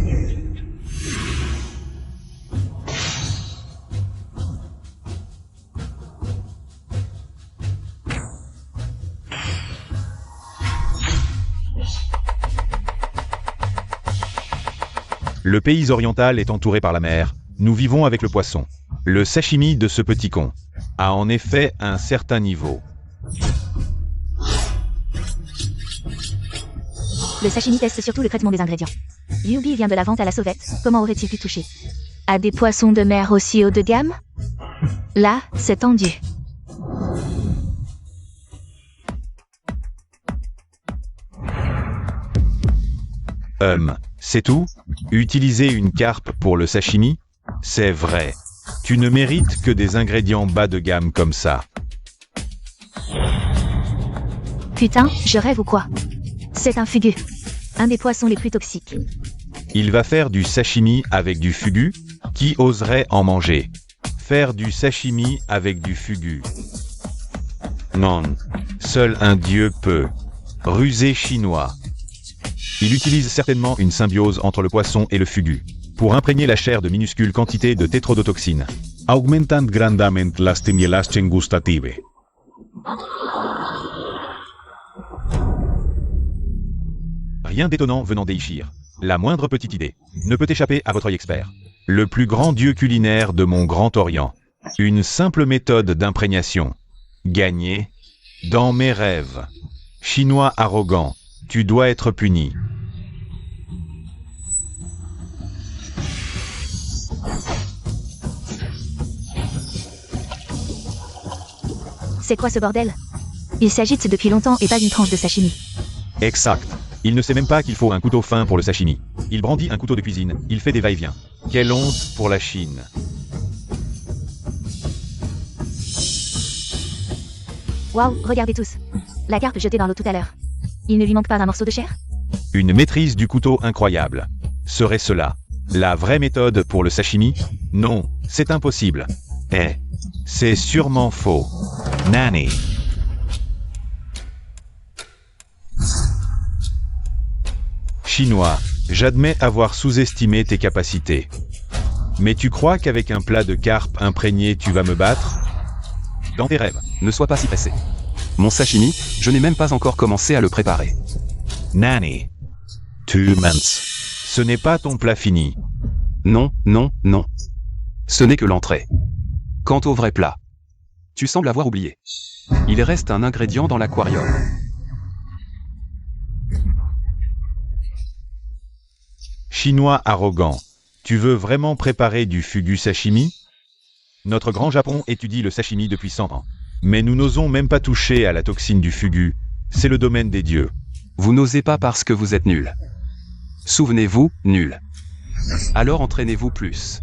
Le pays oriental est entouré par la mer. Nous vivons avec le poisson. Le sashimi de ce petit con a en effet un certain niveau. Le sashimi teste surtout le traitement des ingrédients. Yubi vient de la vente à la sauvette, comment aurait-il pu toucher à des poissons de mer aussi haut de gamme? Là, c'est tendu. C'est tout? Utiliser une carpe pour le sashimi? C'est vrai. Tu ne mérites que des ingrédients bas de gamme comme ça. Putain, je rêve ou quoi? C'est un fugu. Un des poissons les plus toxiques. Il va faire du sashimi avec du fugu? Qui oserait en manger? Faire du sashimi avec du fugu? Non. Seul un dieu peut. Rusé chinois. Il utilise certainement une symbiose entre le poisson et le fugu, pour imprégner la chair de minuscules quantités de tétrodotoxines. Aumentant grandament las stimulations gustative. Rien d'étonnant venant d'Eishir. La moindre petite idée ne peut échapper à votre œil expert. Le plus grand dieu culinaire de mon Grand Orient. Une simple méthode d'imprégnation. Gagner dans mes rêves. Chinois arrogant, tu dois être puni. C'est quoi ce bordel? Il s'agite depuis longtemps et pas d'une tranche de sashimi. Exact. Il ne sait même pas qu'il faut un couteau fin pour le sashimi. Il brandit un couteau de cuisine, il fait des va-et-vient. Quelle honte pour la Chine. Waouh, regardez tous. La carpe jetée dans l'eau tout à l'heure. Il ne lui manque pas d'un morceau de chair? Une maîtrise du couteau incroyable. Serait cela la vraie méthode pour le sashimi? Non, c'est impossible. C'est sûrement faux. Nanny. Chinois, j'admets avoir sous-estimé tes capacités. Mais tu crois qu'avec un plat de carpe imprégné tu vas me battre? Dans tes rêves. Ne sois pas si pressé. Mon sashimi, je n'ai même pas encore commencé à le préparer. Nanny. 2 months. Ce n'est pas ton plat fini. Non, non, non. Ce n'est que l'entrée. Quant au vrai plat, tu sembles avoir oublié. Il reste un ingrédient dans l'aquarium. Chinois arrogant, tu veux vraiment préparer du fugu sashimi? Notre grand Japon étudie le sashimi depuis 100 ans. Mais nous n'osons même pas toucher à la toxine du fugu. C'est le domaine des dieux. Vous n'osez pas parce que vous êtes nul. Souvenez-vous, nul. Alors entraînez-vous plus.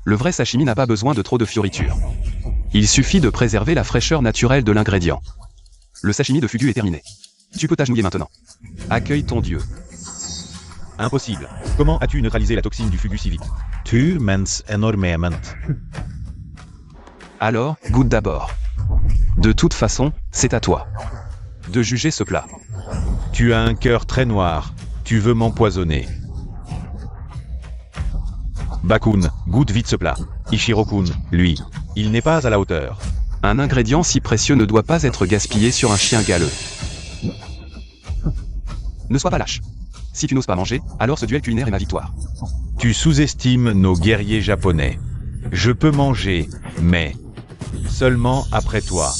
Le vrai sashimi n'a pas besoin de trop de fioritures. Il suffit de préserver la fraîcheur naturelle de l'ingrédient. Le sashimi de fugu est terminé. Tu peux t'agenouiller maintenant. Accueille ton dieu. Impossible. Comment as-tu neutralisé la toxine du fugu si vite? 2 months enormement. Alors, goûte d'abord. De toute façon, c'est à toi de juger ce plat. Tu as un cœur très noir. Tu veux m'empoisonner. Bakun, goûte vite ce plat. Ichiro-kun, lui, il n'est pas à la hauteur. Un ingrédient si précieux ne doit pas être gaspillé sur un chien galeux. Ne sois pas lâche. Si tu n'oses pas manger, alors ce duel culinaire est ma victoire. Tu sous-estimes nos guerriers japonais. Je peux manger, mais seulement après toi.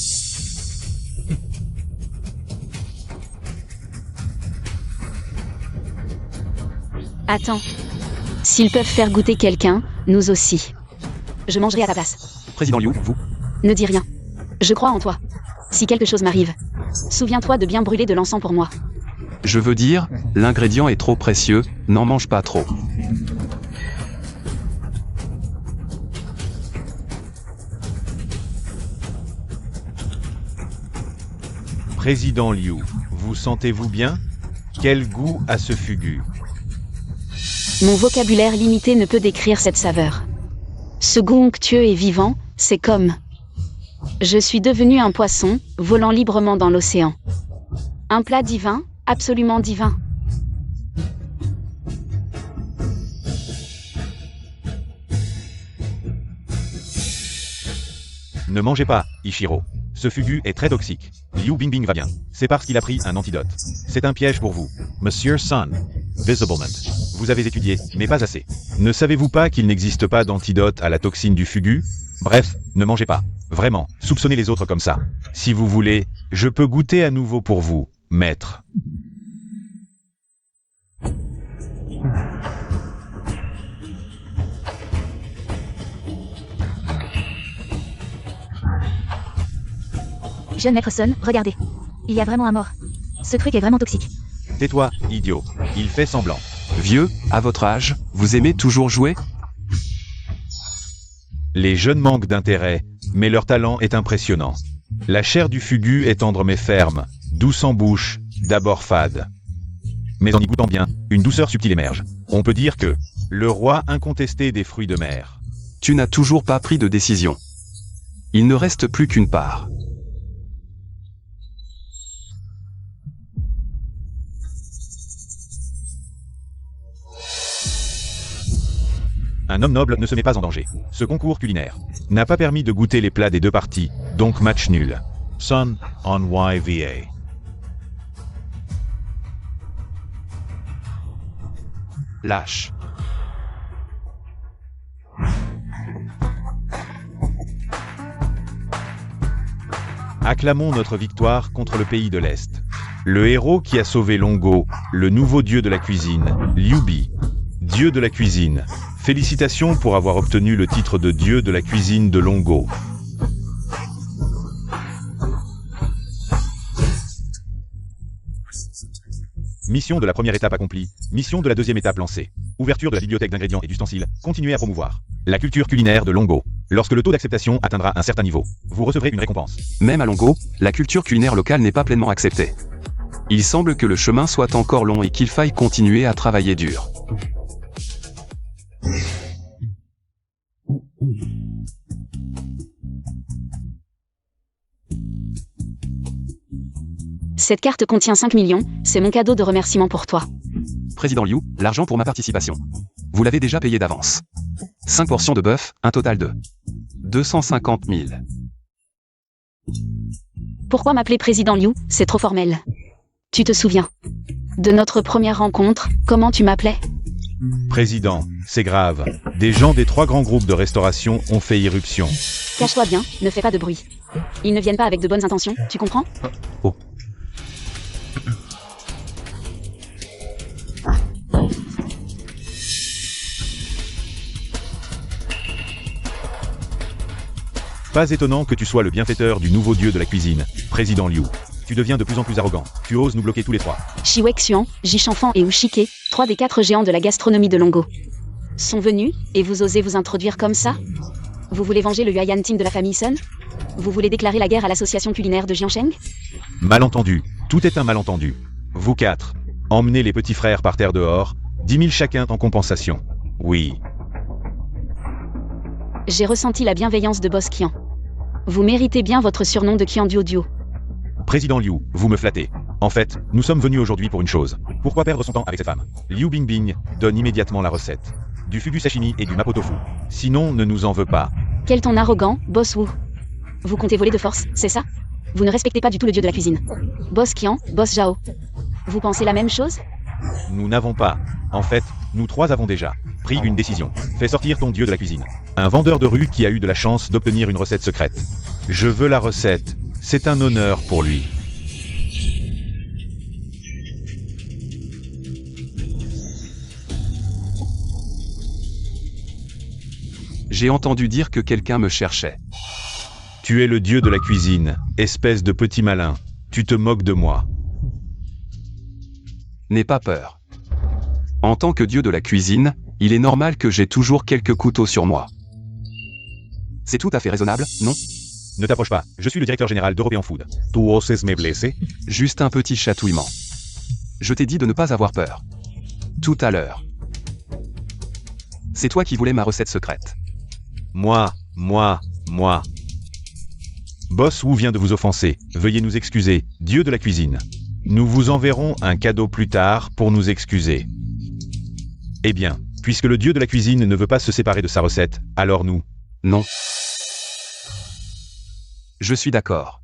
Attends. S'ils peuvent faire goûter quelqu'un, nous aussi. Je mangerai à ta place. Président Liu, vous? Ne dis rien. Je crois en toi. Si quelque chose m'arrive, souviens-toi de bien brûler de l'encens pour moi. Je veux dire, l'ingrédient est trop précieux, n'en mange pas trop. Président Liu, vous sentez-vous bien? Quel goût a ce fugu? Mon vocabulaire limité ne peut décrire cette saveur. Ce goût onctueux et vivant, c'est comme... Je suis devenu un poisson, volant librement dans l'océan. Un plat divin, absolument divin. Ne mangez pas, Ichiro. Ce fugu est très toxique. Liu Bingbing va bien. C'est parce qu'il a pris un antidote. C'est un piège pour vous. Monsieur Sun. Visiblement. Vous avez étudié, mais pas assez. Ne savez-vous pas qu'il n'existe pas d'antidote à la toxine du fugu? Bref, ne mangez pas. Vraiment, soupçonnez les autres comme ça. Si vous voulez, je peux goûter à nouveau pour vous, maître. Jeune maître Sun, regardez. Il y a vraiment un mort. Ce truc est vraiment toxique. Tais-toi, idiot. Il fait semblant. Vieux, à votre âge, vous aimez toujours jouer? Les jeunes manquent d'intérêt, mais leur talent est impressionnant. La chair du fugu est tendre mais ferme, douce en bouche, d'abord fade. Mais en y goûtant bien, une douceur subtile émerge. On peut dire que le roi incontesté des fruits de mer. Tu n'as toujours pas pris de décision. Il ne reste plus qu'une part. Un homme noble ne se met pas en danger. Ce concours culinaire n'a pas permis de goûter les plats des deux parties, donc match nul. Sun on YVA. Lâche. Acclamons notre victoire contre le pays de l'Est. Le héros qui a sauvé Longo, le nouveau dieu de la cuisine, Liu Bi. Dieu de la cuisine. Félicitations pour avoir obtenu le titre de dieu de la cuisine de Longo. Mission de la première étape accomplie. Mission de la deuxième étape lancée. Ouverture de la bibliothèque d'ingrédients et d'ustensiles. Continuez à promouvoir la culture culinaire de Longo. Lorsque le taux d'acceptation atteindra un certain niveau, vous recevrez une récompense. Même à Longo, la culture culinaire locale n'est pas pleinement acceptée. Il semble que le chemin soit encore long et qu'il faille continuer à travailler dur. Cette carte contient 5 millions, c'est mon cadeau de remerciement pour toi. Président Liu, l'argent pour ma participation. Vous l'avez déjà payé d'avance. 5 portions de bœuf, un total de 250 000. Pourquoi m'appeler Président Liu? C'est trop formel. Tu te souviens de notre première rencontre, comment tu m'appelais? Président, c'est grave. Des gens des 3 grands groupes de restauration ont fait irruption. Cache-toi bien, ne fais pas de bruit. Ils ne viennent pas avec de bonnes intentions, tu comprends? Oh. Pas étonnant que tu sois le bienfaiteur du nouveau dieu de la cuisine, Président Liu. Tu deviens de plus en plus arrogant. Tu oses nous bloquer tous les 3. Shi Wexian, Jichanfan et Ushike, 3 des 4 géants de la gastronomie de Longo, sont venus, et vous osez vous introduire comme ça? Vous voulez venger le Yuan Team de la famille Sun? Vous voulez déclarer la guerre à l'association culinaire de Jiansheng? Malentendu. Tout est un malentendu. Vous 4. Emmenez les petits frères par terre dehors, 10 000 chacun en compensation. Oui. J'ai ressenti la bienveillance de Boskian. Vous méritez bien votre surnom de Qianduoduo. Président Liu, vous me flattez. En fait, nous sommes venus aujourd'hui pour une chose. Pourquoi perdre son temps avec cette femme? Liu Bingbing donne immédiatement la recette. Du fugu sashimi et du mapo tofu. Sinon, ne nous en veux pas. Quel ton arrogant, Boss Wu. Vous comptez voler de force, c'est ça? Vous ne respectez pas du tout le dieu de la cuisine. Boss Qian, Boss Zhao. Vous pensez la même chose? Nous n'avons pas. En fait, nous trois avons déjà pris une décision. Fais sortir ton dieu de la cuisine. Un vendeur de rue qui a eu de la chance d'obtenir une recette secrète. Je veux la recette. C'est un honneur pour lui. J'ai entendu dire que quelqu'un me cherchait. Tu es le dieu de la cuisine, espèce de petit malin. Tu te moques de moi. N'aie pas peur. En tant que dieu de la cuisine, il est normal que j'ai toujours quelques couteaux sur moi. C'est tout à fait raisonnable, non? Ne t'approche pas, je suis le directeur général d'European Food. Tu oses me blesser? Juste un petit chatouillement. Je t'ai dit de ne pas avoir peur. Tout à l'heure. C'est toi qui voulais ma recette secrète. Moi. Boss Wu vient de vous offenser. Veuillez nous excuser, dieu de la cuisine. Nous vous enverrons un cadeau plus tard pour nous excuser. Eh bien, puisque le dieu de la cuisine ne veut pas se séparer de sa recette, alors nous... Non. Je suis d'accord.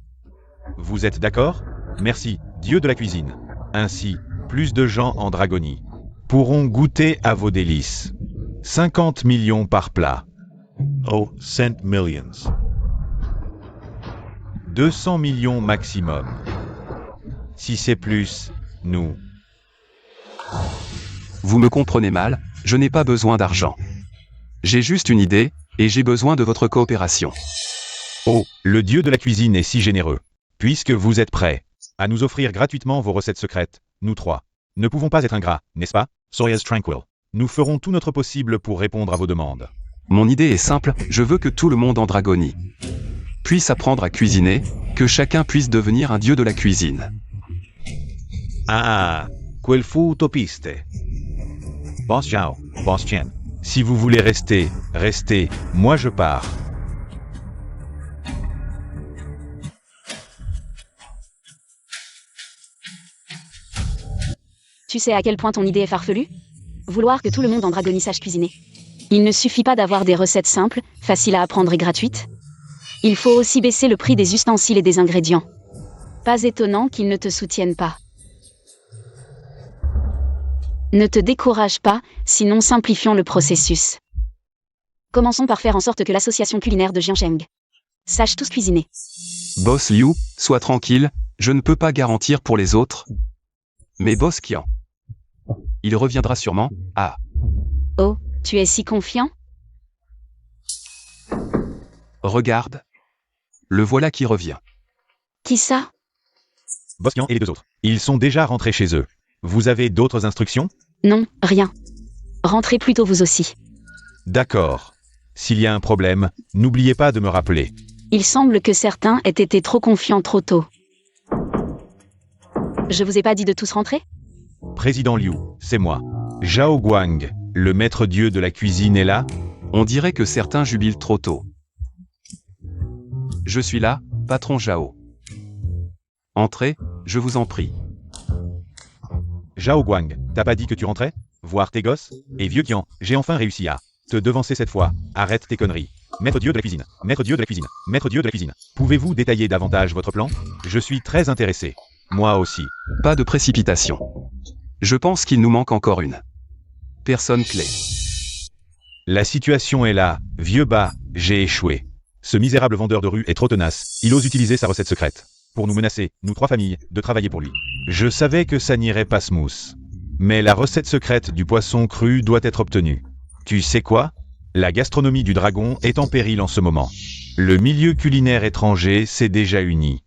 Vous êtes d'accord? Merci, dieu de la cuisine. Ainsi, plus de gens en Dragonie pourront goûter à vos délices. 50 millions par plat. Oh, cent millions. 200 millions maximum. Si c'est plus, nous... Vous me comprenez mal, je n'ai pas besoin d'argent. J'ai juste une idée, et j'ai besoin de votre coopération. Oh, le dieu de la cuisine est si généreux. Puisque vous êtes prêts à nous offrir gratuitement vos recettes secrètes, nous trois ne pouvons pas être ingrats, n'est-ce pas? Soyez tranquille. Nous ferons tout notre possible pour répondre à vos demandes. Mon idée est simple, je veux que tout le monde en Dragonie puisse apprendre à cuisiner, que chacun puisse devenir un dieu de la cuisine. Ah, quel fu utopiste. Boss Zhao, Boss Qian. Si vous voulez rester, restez, moi je pars. Tu sais à quel point ton idée est farfelue? Vouloir que tout le monde en Dragonie sache cuisiner. Il ne suffit pas d'avoir des recettes simples, faciles à apprendre et gratuites. Il faut aussi baisser le prix des ustensiles et des ingrédients. Pas étonnant qu'ils ne te soutiennent pas. Ne te décourage pas, sinon simplifions le processus. Commençons par faire en sorte que l'association culinaire de Jiancheng sache tous cuisiner. Boss Liu, sois tranquille, je ne peux pas garantir pour les autres. Mais Boss Qian, il reviendra sûrement. Ah. Oh, tu es si confiant? Regarde. Le voilà qui revient. Qui ça? Boss Qian et les deux autres. Ils sont déjà rentrés chez eux. Vous avez d'autres instructions? Non, rien. Rentrez plutôt vous aussi. D'accord. S'il y a un problème, n'oubliez pas de me rappeler. Il semble que certains aient été trop confiants trop tôt. Je vous ai pas dit de tous rentrer? Président Liu, c'est moi. Zhao Guang, le maître dieu de la cuisine est là? On dirait que certains jubilent trop tôt. Je suis là, patron Zhao. Entrez, je vous en prie. Zhao Guang, t'as pas dit que tu rentrais? Voir tes gosses? Et vieux Qian, j'ai enfin réussi à te devancer cette fois. Arrête tes conneries. Maître dieu de la cuisine, maître dieu de la cuisine, maître dieu de la cuisine. Pouvez-vous détailler davantage votre plan? Je suis très intéressé. Moi aussi. Pas de précipitation. Je pense qu'il nous manque encore une personne clé. La situation est là. Vieux bas, j'ai échoué. Ce misérable vendeur de rue est trop tenace. Il ose utiliser sa recette secrète pour nous menacer, nous trois familles, de travailler pour lui. Je savais que ça n'irait pas smooth. Mais la recette secrète du poisson cru doit être obtenue. Tu sais quoi? La gastronomie du dragon est en péril en ce moment. Le milieu culinaire étranger s'est déjà uni.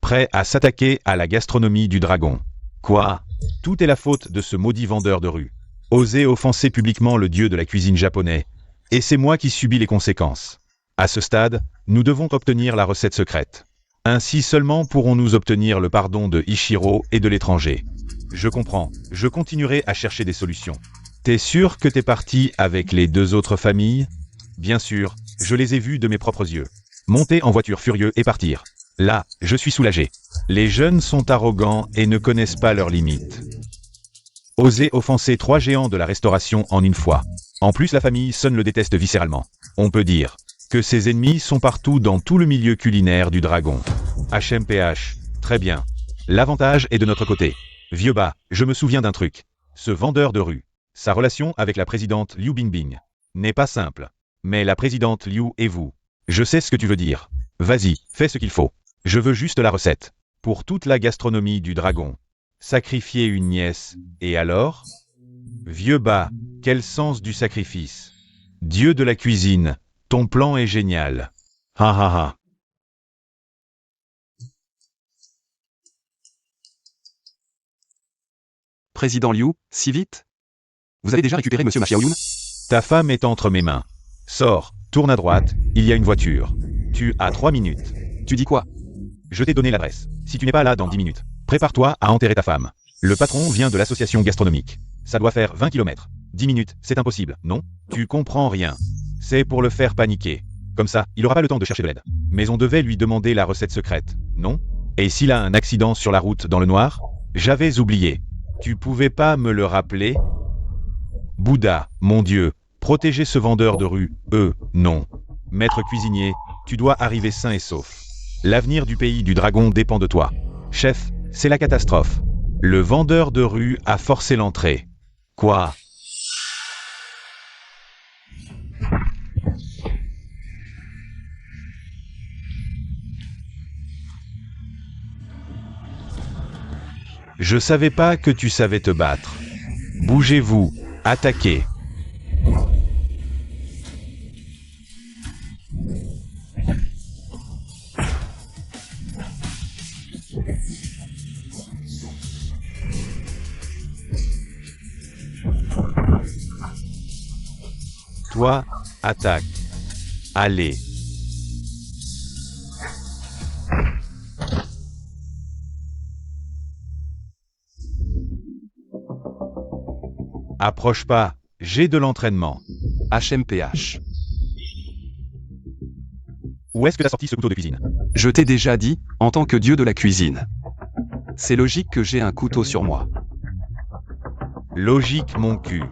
Prêt à s'attaquer à la gastronomie du dragon. Quoi? Tout est la faute de ce maudit vendeur de rue. Oser offenser publiquement le dieu de la cuisine japonais. Et c'est moi qui subis les conséquences. À ce stade, nous devons obtenir la recette secrète. Ainsi seulement pourrons-nous obtenir le pardon de Ichiro et de l'étranger. Je comprends, je continuerai à chercher des solutions. T'es sûr que t'es parti avec les deux autres familles? Bien sûr, je les ai vues de mes propres yeux. Monter en voiture furieux et partir. Là, je suis soulagé. Les jeunes sont arrogants et ne connaissent pas leurs limites. Oser offenser 3 géants de la restauration en une fois. En plus, la famille Sun le déteste viscéralement. On peut dire que ses ennemis sont partout dans tout le milieu culinaire du dragon. HMPH, très bien. L'avantage est de notre côté. Vieux bas, je me souviens d'un truc. Ce vendeur de rue, sa relation avec la présidente Liu Bingbing n'est pas simple. Mais la présidente Liu et vous, je sais ce que tu veux dire. Vas-y, fais ce qu'il faut. Je veux juste la recette. Pour toute la gastronomie du dragon. Sacrifier une nièce, et alors? Vieux bas, quel sens du sacrifice? Dieu de la cuisine, ton plan est génial. Ha ha ha. Président Liu, si vite? Vous avez déjà récupéré Monsieur Ma Xiaoyun? Ta femme est entre mes mains. Sors, tourne à droite, il y a une voiture. Tu as 3 minutes. Tu dis quoi? Je t'ai donné l'adresse. Si tu n'es pas là dans 10 minutes, prépare-toi à enterrer ta femme. Le patron vient de l'association gastronomique. Ça doit faire 20 km. 10 minutes, c'est impossible, non? Tu comprends rien. C'est pour le faire paniquer. Comme ça, il aura pas le temps de chercher de l'aide. Mais on devait lui demander la recette secrète, non? Et s'il a un accident sur la route dans le noir? J'avais oublié. Tu pouvais pas me le rappeler? Bouddha, mon Dieu, protéger ce vendeur de rue, non. Maître cuisinier, tu dois arriver sain et sauf. L'avenir du pays du dragon dépend de toi. Chef, c'est la catastrophe. Le vendeur de rue a forcé l'entrée. Quoi? Je savais pas que tu savais te battre. Bougez-vous, attaquez. Toi, attaque. Allez. Approche pas, j'ai de l'entraînement. HMPH. Où est-ce que t'as sorti ce couteau de cuisine? Je t'ai déjà dit, en tant que dieu de la cuisine. C'est logique que j'ai un couteau sur moi. Logique mon cul.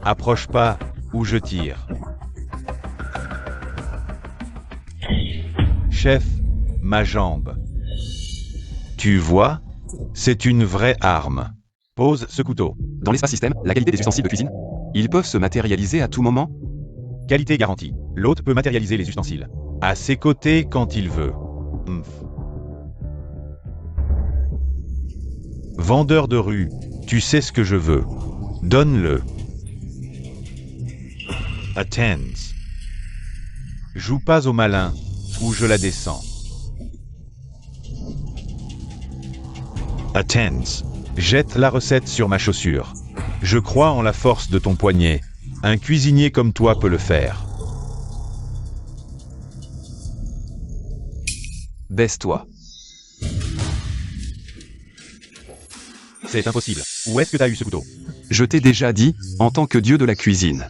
Approche pas, ou je tire. Chef, ma jambe. Tu vois? C'est une vraie arme. Pose ce couteau. Dans l'espace système, la qualité des ustensiles de cuisine, ils peuvent se matérialiser à tout moment? Qualité garantie. L'hôte peut matérialiser les ustensiles. À ses côtés quand il veut. Vendeur de rue, tu sais ce que je veux. Donne-le. Attends. Joue pas au malin, ou je la descends. Attends. Jette la recette sur ma chaussure. Je crois en la force de ton poignet. Un cuisinier comme toi peut le faire. Baisse-toi. C'est impossible. Où est-ce que t'as eu ce couteau? Je t'ai déjà dit, en tant que dieu de la cuisine.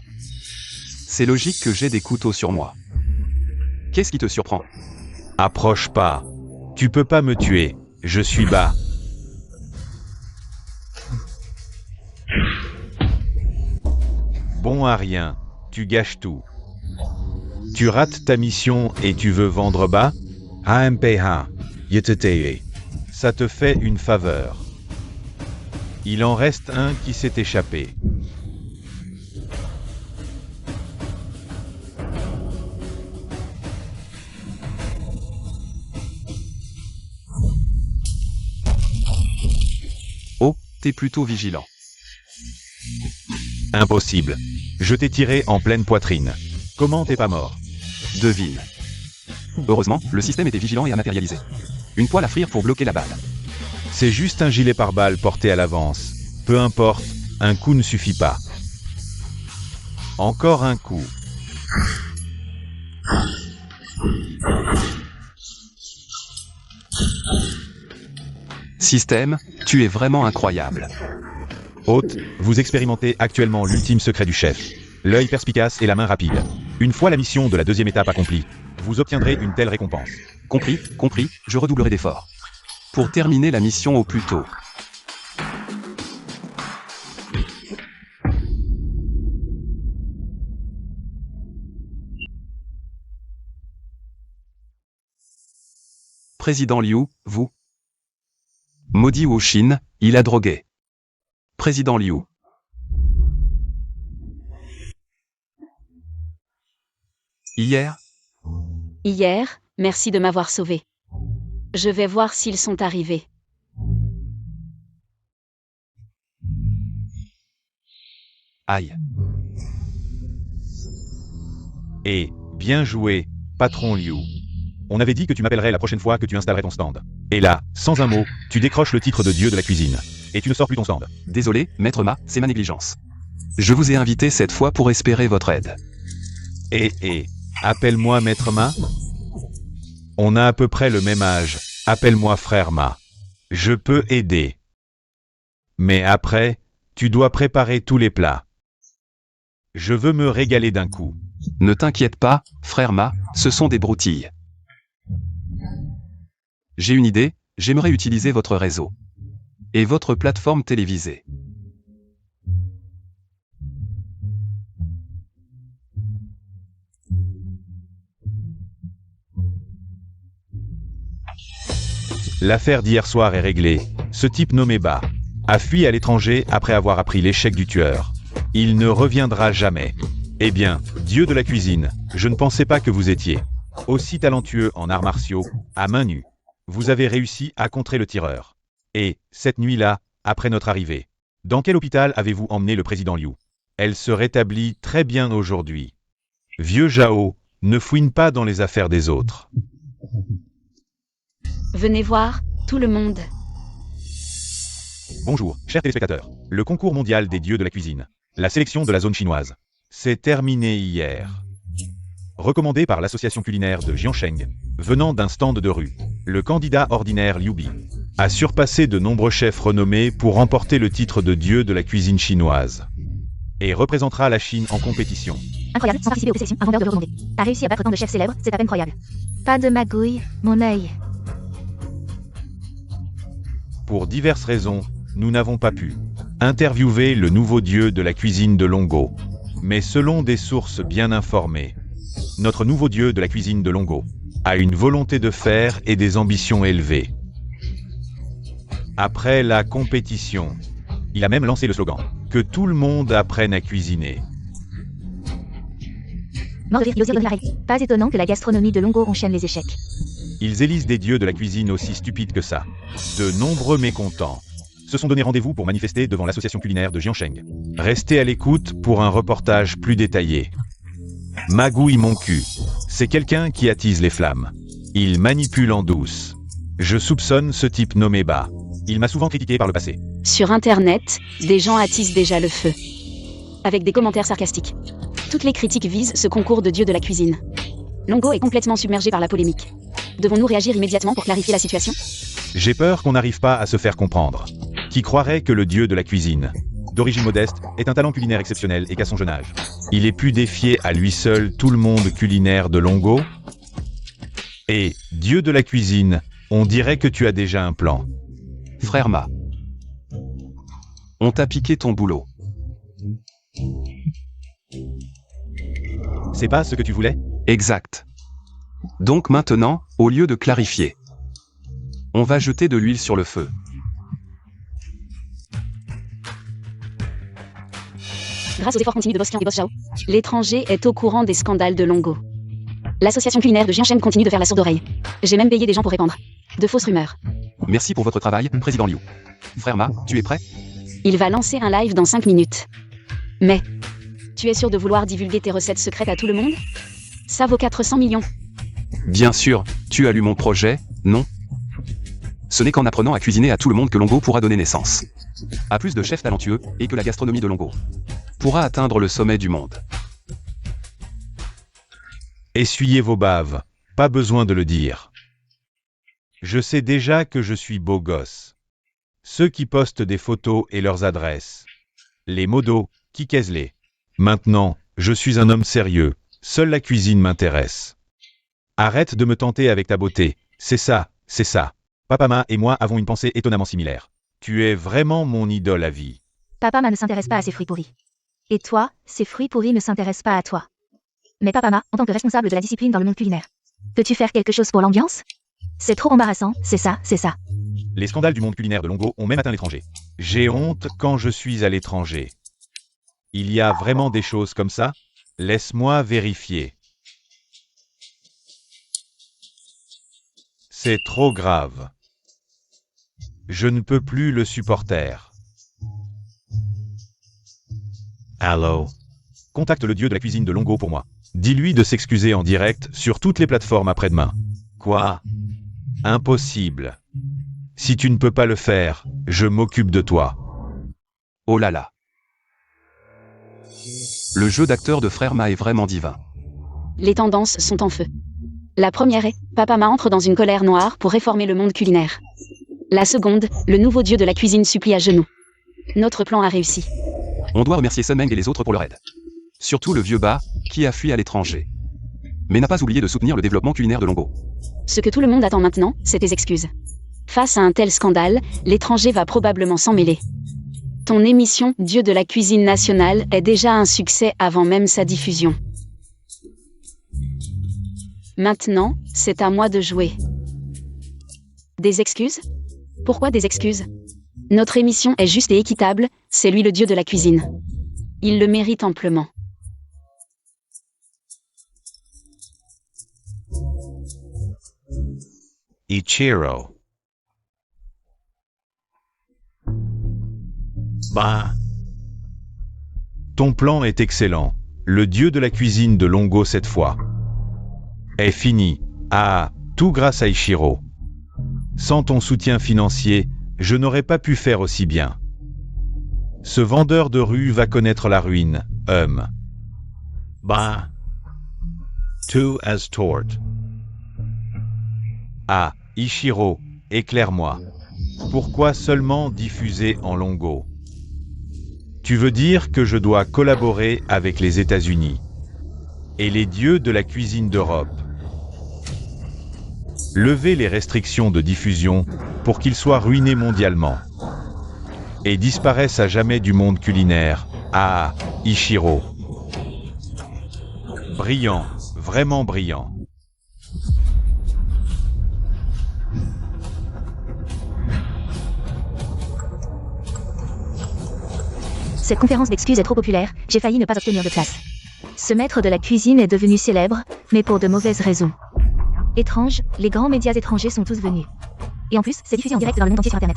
C'est logique que j'ai des couteaux sur moi. Qu'est-ce qui te surprend? Approche pas. Tu peux pas me tuer. Je suis bas. Bon à rien. Tu gâches tout. Tu rates ta mission et tu veux vendre bas? AMPH. Yeteteye. Ça te fait une faveur. Il en reste un qui s'est échappé. Oh, t'es plutôt vigilant. Impossible. Je t'ai tiré en pleine poitrine. Comment t'es pas mort? Devine. Heureusement, le système était vigilant et a matérialisé. Une poêle à frire pour bloquer la balle. C'est juste un gilet pare-balles porté à l'avance. Peu importe, un coup ne suffit pas. Encore un coup. Système, tu es vraiment incroyable. Hôte, vous expérimentez actuellement l'ultime secret du chef. L'œil perspicace et la main rapide. Une fois la mission de la deuxième étape accomplie, vous obtiendrez une telle récompense. Compris, je redoublerai d'efforts. Pour terminer la mission au plus tôt. Président Liu, vous. Maudit Wu Xin, il a drogué. Président Liu. Hier, merci de m'avoir sauvé. Je vais voir s'ils sont arrivés. aïe. Et, bien joué, patron Liu. On avait dit que tu m'appellerais la prochaine fois que tu installerais ton stand. Et là, sans un mot, tu décroches le titre de dieu de la cuisine. Et tu ne sors plus ton stand. Désolé, maître Ma, c'est ma négligence. Je vous ai invité cette fois pour espérer votre aide. Appelle-moi maître Ma. On a à peu près le même âge. Appelle-moi frère Ma. Je peux aider. Mais après, tu dois préparer tous les plats. Je veux me régaler d'un coup. Ne t'inquiète pas, frère Ma, ce sont des broutilles. J'ai une idée, j'aimerais utiliser votre réseau. Et votre plateforme télévisée. L'affaire d'hier soir est réglée. Ce type nommé Ba a fui à l'étranger après avoir appris l'échec du tueur. Il ne reviendra jamais. Eh bien, dieu de la cuisine, je ne pensais pas que vous étiez aussi talentueux en arts martiaux, à main nue. Vous avez réussi à contrer le tireur. Et, cette nuit-là, après notre arrivée, dans quel hôpital avez-vous emmené le président Liu? Elle se rétablit très bien aujourd'hui. Vieux Zhao, ne fouine pas dans les affaires des autres. Venez voir, tout le monde. Bonjour, chers téléspectateurs. Le concours mondial des dieux de la cuisine. La sélection de la zone chinoise. C'est terminé hier. Recommandé par l'association culinaire de Jiangsheng, venant d'un stand de rue, le candidat ordinaire Liu Bi a surpassé de nombreux chefs renommés pour remporter le titre de dieu de la cuisine chinoise. Et représentera la Chine en compétition. Incroyable, sans participer aux sélections, un vendeur de recommandé. T'as réussi à battre tant de chefs célèbres, c'est à peine croyable. Pas de magouille, mon œil. Pour diverses raisons, nous n'avons pas pu interviewer le nouveau dieu de la cuisine de Longo. Mais selon des sources bien informées, notre nouveau dieu de la cuisine de Longo a une volonté de faire et des ambitions élevées. Après la compétition, il a même lancé le slogan « Que tout le monde apprenne à cuisiner ». Mort de rire, Yosir donne la règle. Pas étonnant que la gastronomie de Longo enchaîne les échecs. Ils élisent des dieux de la cuisine aussi stupides que ça. De nombreux mécontents se sont donné rendez-vous pour manifester devant l'association culinaire de Jiangsheng. Restez à l'écoute pour un reportage plus détaillé. Magouille mon cul. C'est quelqu'un qui attise les flammes. Il manipule en douce. Je soupçonne ce type nommé Ba. Il m'a souvent critiqué par le passé. Sur Internet, des gens attisent déjà le feu. Avec des commentaires sarcastiques. Toutes les critiques visent ce concours de dieu de la cuisine. Longo est complètement submergé par la polémique. Devons-nous réagir immédiatement pour clarifier la situation? J'ai peur qu'on n'arrive pas à se faire comprendre. Qui croirait que le dieu de la cuisine, d'origine modeste, est un talent culinaire exceptionnel et qu'à son jeune âge, il ait pu défier à lui seul tout le monde culinaire de Longo? Et, dieu de la cuisine, on dirait que tu as déjà un plan. Frère Ma. On t'a piqué ton boulot. C'est pas ce que tu voulais? Exact. Donc maintenant, au lieu de clarifier, on va jeter de l'huile sur le feu. Grâce aux efforts continus de Boss Qian et Boss Zhao, l'étranger est au courant des scandales de Longo. L'association culinaire de Jiangsheng continue de faire la sourde oreille. J'ai même payé des gens pour répandre de fausses rumeurs. Merci pour votre travail, président Liu. Frère Ma, tu es prêt? Il va lancer un live dans 5 minutes. Mais, tu es sûr de vouloir divulguer tes recettes secrètes à tout le monde? Ça vaut 400 millions. Bien sûr, tu as lu mon projet, non? Ce n'est qu'en apprenant à cuisiner à tout le monde que Longo pourra donner naissance à plus de chefs talentueux et que la gastronomie de Longo pourra atteindre le sommet du monde. Essuyez vos baves, pas besoin de le dire. Je sais déjà que je suis beau gosse. Ceux qui postent des photos et leurs adresses. Les modos, qui caisent-les. Maintenant, je suis un homme sérieux, Seule la cuisine m'intéresse. Arrête de me tenter avec ta beauté. C'est ça, c'est ça. Papa Ma et moi avons une pensée étonnamment similaire. Tu es vraiment mon idole à vie. Papa Ma ne s'intéresse pas à ces fruits pourris. Et toi, ces fruits pourris ne s'intéressent pas à toi. Mais Papa Ma, en tant que responsable de la discipline dans le monde culinaire, peux-tu faire quelque chose pour l'ambiance? C'est trop embarrassant, c'est ça, c'est ça. Les scandales du monde culinaire de Longo ont même atteint l'étranger. J'ai honte quand je suis à l'étranger. Il y a vraiment des choses comme ça? Laisse-moi vérifier. C'est trop grave. Je ne peux plus le supporter. Allô? Contacte le dieu de la cuisine de Longo pour moi. Dis-lui de s'excuser en direct sur toutes les plateformes après-demain. Quoi? Impossible. Si tu ne peux pas le faire, je m'occupe de toi. Oh là là. Le jeu d'acteur de Frère Ma est vraiment divin. Les tendances sont en feu. La première est, Papa Ma entre dans une colère noire pour réformer le monde culinaire. La seconde, le nouveau dieu de la cuisine supplie à genoux. Notre plan a réussi. On doit remercier Sun Meng et les autres pour leur aide. Surtout le vieux Ba, qui a fui à l'étranger. Mais n'a pas oublié de soutenir le développement culinaire de Longo. Ce que tout le monde attend maintenant, c'est tes excuses. Face à un tel scandale, l'étranger va probablement s'en mêler. Ton émission Dieu de la cuisine nationale est déjà un succès avant même sa diffusion. Maintenant, c'est à moi de jouer. Des excuses? Pourquoi des excuses? Notre émission est juste et équitable, c'est lui le dieu de la cuisine. Il le mérite amplement. Ichiro. Bah. Ton plan est excellent. Le dieu de la cuisine de Longo cette fois. Est fini. Ah, tout grâce à Ichiro. Sans ton soutien financier, je n'aurais pas pu faire aussi bien. Ce vendeur de rue va connaître la ruine. Bah. Two as tort. Ah, Ichiro, éclaire-moi. Pourquoi seulement diffuser en Longo? Tu veux dire que je dois collaborer avec les États-Unis et les dieux de la cuisine d'Europe. Lever les restrictions de diffusion pour qu'ils soient ruinés mondialement et disparaissent à jamais du monde culinaire. Ah, Ichiro. Brillant, vraiment brillant. Cette conférence d'excuses est trop populaire, j'ai failli ne pas obtenir de place. Ce maître de la cuisine est devenu célèbre, mais pour de mauvaises raisons. Étrange, les grands médias étrangers sont tous venus. Et en plus, c'est diffusé en direct dans le monde entier sur Internet.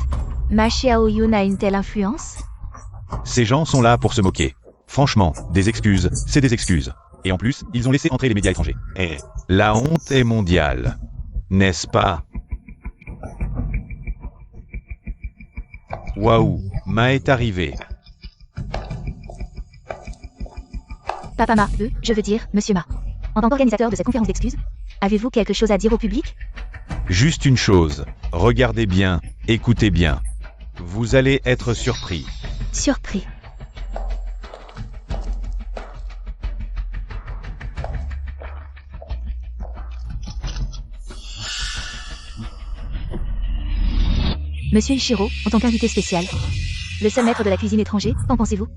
Ma Xiaoyun a une telle influence? Ces gens sont là pour se moquer. Franchement, des excuses, c'est des excuses. Et en plus, ils ont laissé entrer les médias étrangers. Et la honte est mondiale. N'est-ce pas? Waouh, Ma est arrivé. Papa Ma, je veux dire, Monsieur Ma. En tant qu'organisateur de cette conférence d'excuses, avez-vous quelque chose à dire au public? Juste une chose, regardez bien, écoutez bien. Vous allez être surpris. Surpris. Monsieur Ichiro, en tant qu'invité spécial, le seul maître de la cuisine étranger, qu'en pensez-vous?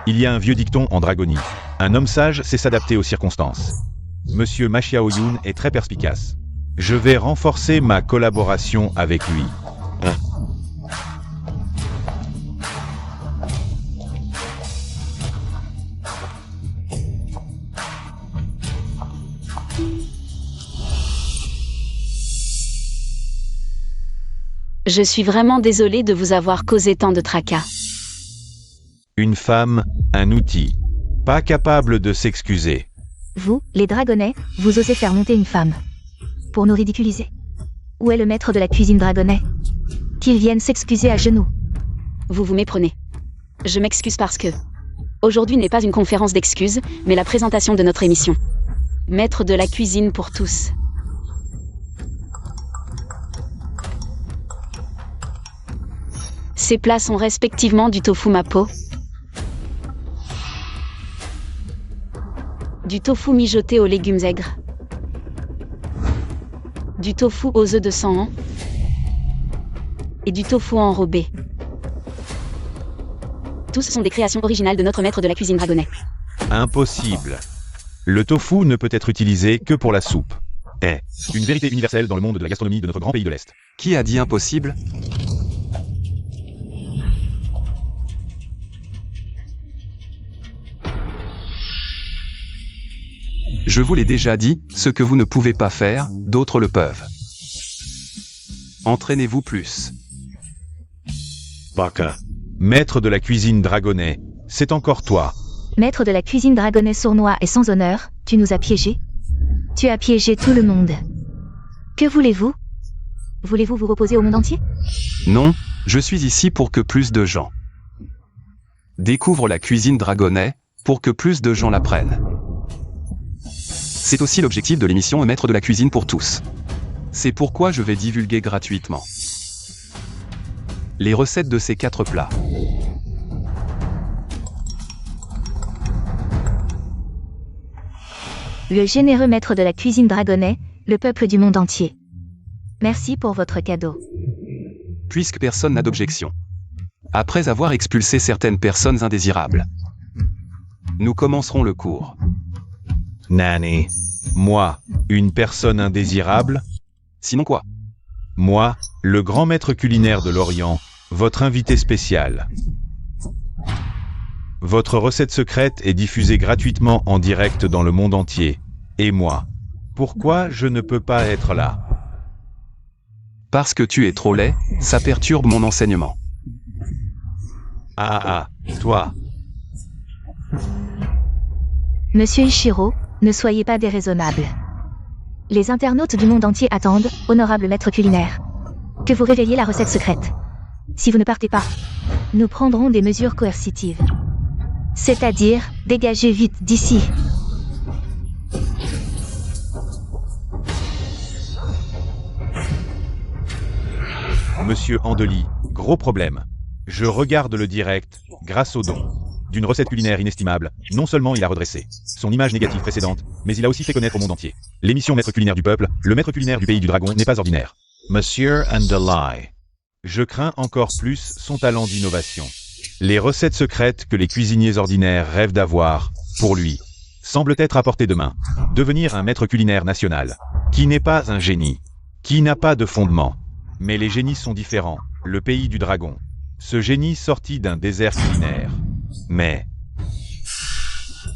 Il y a un vieux dicton en dragonie. Un homme sage sait s'adapter aux circonstances. Monsieur Ma Xiaoyun est très perspicace. Je vais renforcer ma collaboration avec lui. Je suis vraiment désolée de vous avoir causé tant de tracas. Une femme, un outil. Pas capable de s'excuser. Vous, les dragonnets, vous osez faire monter une femme. Pour nous ridiculiser. Où est le maître de la cuisine dragonnet? Qu'il vienne s'excuser à genoux. Vous vous méprenez. Je m'excuse parce que... Aujourd'hui n'est pas une conférence d'excuses, mais la présentation de notre émission. Maître de la cuisine pour tous. Ces plats sont respectivement du tofu mapo, Du tofu mijoté aux légumes aigres. Du tofu aux œufs de sang et du tofu enrobé. Tous sont des créations originales de notre maître de la cuisine dragonais. Impossible. Le tofu ne peut être utilisé que pour la soupe. Est une vérité universelle dans le monde de la gastronomie de notre grand pays de l'Est. Qui a dit impossible? Je vous l'ai déjà dit, ce que vous ne pouvez pas faire, d'autres le peuvent. Entraînez-vous plus. Baka. Maître de la cuisine dragonais, c'est encore toi. Maître de la cuisine dragonais sournois et sans honneur, tu nous as piégés. Tu as piégé tout le monde. Que voulez-vous? Voulez-vous vous reposer au monde entier? Non, je suis ici pour que plus de gens découvrent la cuisine dragonais, pour que plus de gens l'apprennent. C'est aussi l'objectif de l'émission Maître de la cuisine pour tous. C'est pourquoi je vais divulguer gratuitement les recettes de ces 4 plats. Le généreux maître de la cuisine dragonais, le peuple du monde entier. Merci pour votre cadeau. Puisque personne n'a d'objection. Après avoir expulsé certaines personnes indésirables, nous commencerons le cours. Nani. Moi, une personne indésirable? Sinon quoi? Moi, le grand maître culinaire de l'Orient, votre invité spécial. Votre recette secrète est diffusée gratuitement en direct dans le monde entier. Et moi, pourquoi je ne peux pas être là? Parce que tu es trop laid, ça perturbe mon enseignement. Ah, toi. Monsieur Ishiro, ne soyez pas déraisonnable. Les internautes du monde entier attendent, honorable maître culinaire, que vous révéliez la recette secrète. Si vous ne partez pas, nous prendrons des mesures coercitives. C'est-à-dire, dégagez vite d'ici. Monsieur Andeli, gros problème. Je regarde le direct, grâce au don d'une recette culinaire inestimable. Non seulement il a redressé son image négative précédente, mais il a aussi fait connaître au monde entier l'émission Maître culinaire du peuple, le maître culinaire du pays du dragon n'est pas ordinaire. Monsieur Andeli. Je crains encore plus son talent d'innovation. Les recettes secrètes que les cuisiniers ordinaires rêvent d'avoir, pour lui, semblent être à portée de main. Devenir un maître culinaire national, qui n'est pas un génie, qui n'a pas de fondement. Mais les génies sont différents, le pays du dragon. Ce génie sorti d'un désert culinaire. Mais...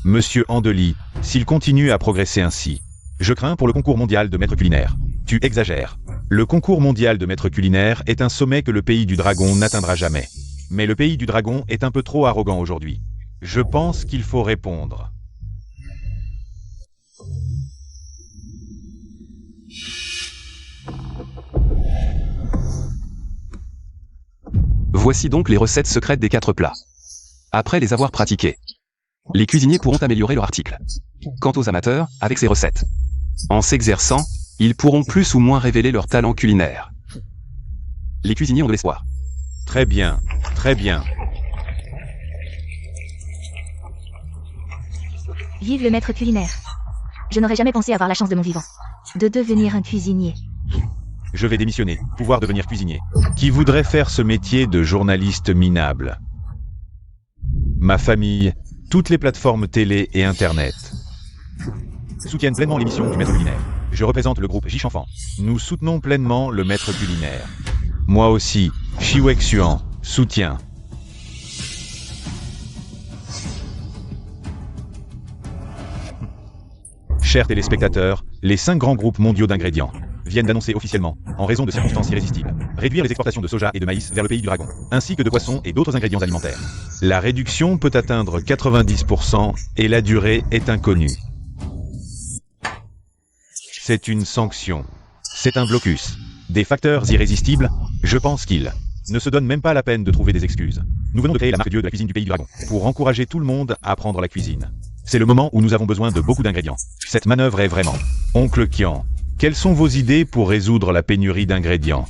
Monsieur Andeli, s'il continue à progresser ainsi, je crains pour le concours mondial de maître culinaire. Tu exagères. Le concours mondial de maître culinaire est un sommet que le pays du dragon n'atteindra jamais. Mais le pays du dragon est un peu trop arrogant aujourd'hui. Je pense qu'il faut répondre. Voici donc les recettes secrètes des 4 plats. Après les avoir pratiqués, les cuisiniers pourront améliorer leur article. Quant aux amateurs, avec ces recettes, en s'exerçant, ils pourront plus ou moins révéler leur talent culinaire. Les cuisiniers ont de l'espoir. Très bien, très bien. Vive le maître culinaire. Je n'aurais jamais pensé avoir la chance de mon vivant de devenir un cuisinier. Je vais démissionner, pouvoir devenir cuisinier. Qui voudrait faire ce métier de journaliste minable? Ma famille, toutes les plateformes télé et internet soutiennent pleinement l'émission du maître culinaire. Je représente le groupe Jichanfan. Nous soutenons pleinement le maître culinaire. Moi aussi, Shiwexuan, soutient. Chers téléspectateurs, les 5 grands groupes mondiaux d'ingrédients viennent d'annoncer officiellement, en raison de circonstances irrésistibles, réduire les exportations de soja et de maïs vers le pays du dragon, ainsi que de poissons et d'autres ingrédients alimentaires. La réduction peut atteindre 90% et la durée est inconnue. C'est une sanction. C'est un blocus. Des facteurs irrésistibles, je pense qu'ils ne se donnent même pas la peine de trouver des excuses. Nous venons de créer la marque Dieu de la cuisine du pays du dragon, pour encourager tout le monde à apprendre la cuisine. C'est le moment où nous avons besoin de beaucoup d'ingrédients. Cette manœuvre est vraiment... Oncle Kian, quelles sont vos idées pour résoudre la pénurie d'ingrédients?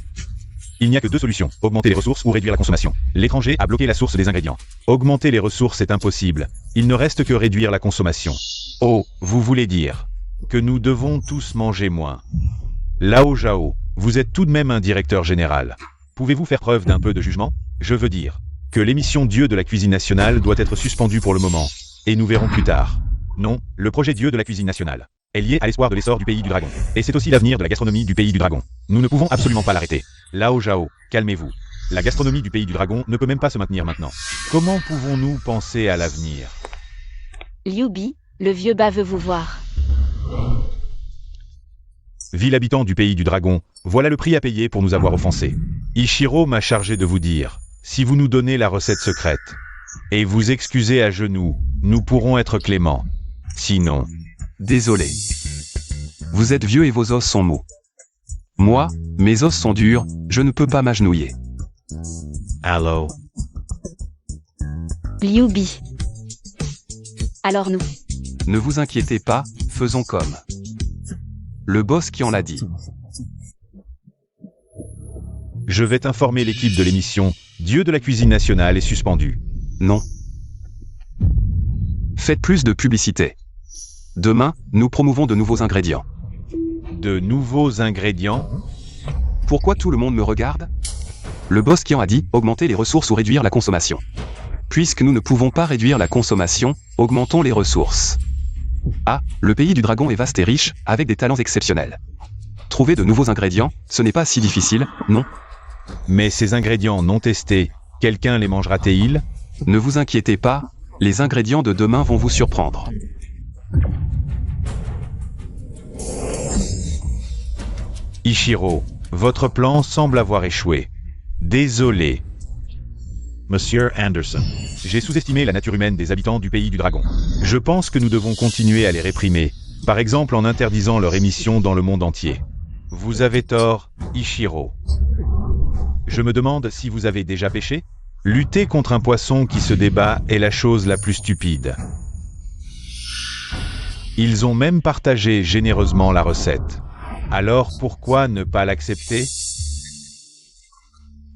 Il n'y a que 2 solutions, augmenter les ressources ou réduire la consommation. L'étranger a bloqué la source des ingrédients. Augmenter les ressources est impossible. Il ne reste que réduire la consommation. Oh, vous voulez dire que nous devons tous manger moins. Lao Zhao, vous êtes tout de même un directeur général. Pouvez-vous faire preuve d'un peu de jugement? Je veux dire que l'émission Dieu de la cuisine nationale doit être suspendue pour le moment, et nous verrons plus tard. Non, le projet Dieu de la cuisine nationale est lié à l'espoir de l'essor du pays du dragon. Et c'est aussi l'avenir de la gastronomie du pays du dragon. Nous ne pouvons absolument pas l'arrêter. Lao Zhao, calmez-vous. La gastronomie du pays du dragon ne peut même pas se maintenir maintenant. Comment pouvons-nous penser à l'avenir? Liu Bi, le vieux bas veut vous voir. Ville habitant du pays du dragon, voilà le prix à payer pour nous avoir offensés. Ichiro m'a chargé de vous dire, si vous nous donnez la recette secrète, et vous excusez à genoux, nous pourrons être cléments. Sinon... Désolé. Vous êtes vieux et vos os sont mous. Moi, mes os sont durs, je ne peux pas m'agenouiller. Allô? Liu Bi. Alors nous. Ne vous inquiétez pas, faisons comme. Le boss qui en l'a dit. Je vais t'informer l'équipe de l'émission, Dieu de la cuisine nationale est suspendu. Non. Faites plus de publicité. Demain, nous promouvons de nouveaux ingrédients. De nouveaux ingrédients? Pourquoi tout le monde me regarde? Le boss qui en a dit, augmenter les ressources ou réduire la consommation. Puisque nous ne pouvons pas réduire la consommation, augmentons les ressources. Ah, le pays du dragon est vaste et riche, avec des talents exceptionnels. Trouver de nouveaux ingrédients, ce n'est pas si difficile, non? Mais ces ingrédients non testés, quelqu'un les mangera-t-il? Ne vous inquiétez pas, les ingrédients de demain vont vous surprendre. Ichiro, votre plan semble avoir échoué. Désolé. Monsieur Anderson, j'ai sous-estimé la nature humaine des habitants du pays du dragon. Je pense que nous devons continuer à les réprimer, par exemple en interdisant leur émission dans le monde entier. Vous avez tort, Ichiro. Je me demande si vous avez déjà pêché? Lutter contre un poisson qui se débat est la chose la plus stupide. Ils ont même partagé généreusement la recette. Alors pourquoi ne pas l'accepter?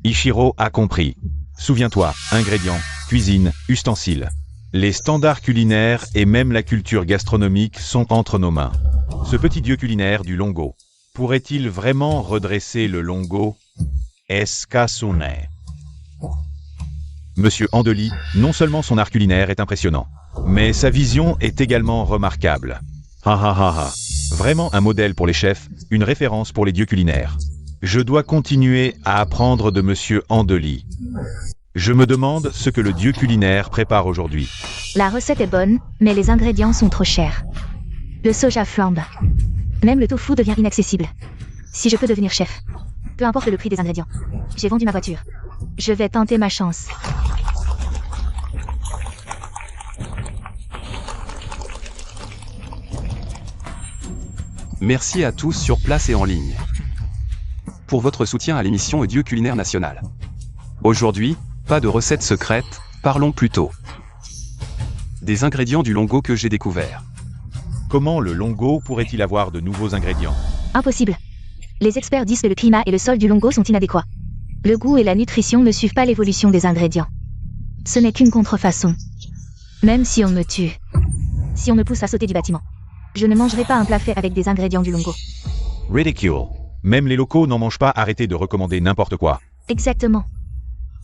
Ichiro a compris. Souviens-toi, ingrédients, cuisine, ustensiles. Les standards culinaires et même la culture gastronomique sont entre nos mains. Ce petit dieu culinaire du Longo, pourrait-il vraiment redresser le Longo? Escasune. Monsieur Andeli, non seulement son art culinaire est impressionnant, mais sa vision est également remarquable. Ha ha ha ha. Vraiment un modèle pour les chefs, une référence pour les dieux culinaires. Je dois continuer à apprendre de Monsieur Andeli. Je me demande ce que le dieu culinaire prépare aujourd'hui. La recette est bonne, mais les ingrédients sont trop chers. Le soja flambe. Même le tofu devient inaccessible. Si je peux devenir chef, peu importe le prix des ingrédients. J'ai vendu ma voiture. Je vais tenter ma chance. Merci à tous sur place et en ligne. Pour votre soutien à l'émission Dieu culinaire national. Aujourd'hui, pas de recette secrète, parlons plutôt des ingrédients du Longo que j'ai découvert. Comment le Longo pourrait-il avoir de nouveaux ingrédients? Impossible. Les experts disent que le climat et le sol du Longo sont inadéquats. Le goût et la nutrition ne suivent pas l'évolution des ingrédients. Ce n'est qu'une contrefaçon. Même si on me tue, si on me pousse à sauter du bâtiment, je ne mangerai pas un plat fait avec des ingrédients du Longo. Ridicule. Même les locaux n'en mangent pas, arrêtez de recommander n'importe quoi. Exactement.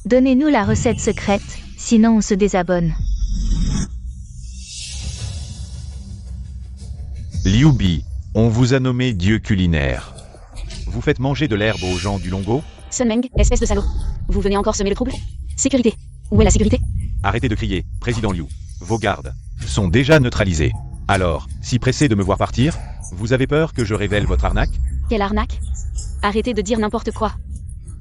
Donnez-nous la recette secrète, sinon on se désabonne. Liu Bi, on vous a nommé dieu culinaire. Vous faites manger de l'herbe aux gens du Longo? Sun Meng, espèce de salaud. Vous venez encore semer le trouble? Sécurité. Où est la sécurité? Arrêtez de crier, Président Liu. Vos gardes sont déjà neutralisés. Alors, si pressé de me voir partir, vous avez peur que je révèle votre arnaque? Quelle arnaque? Arrêtez de dire n'importe quoi.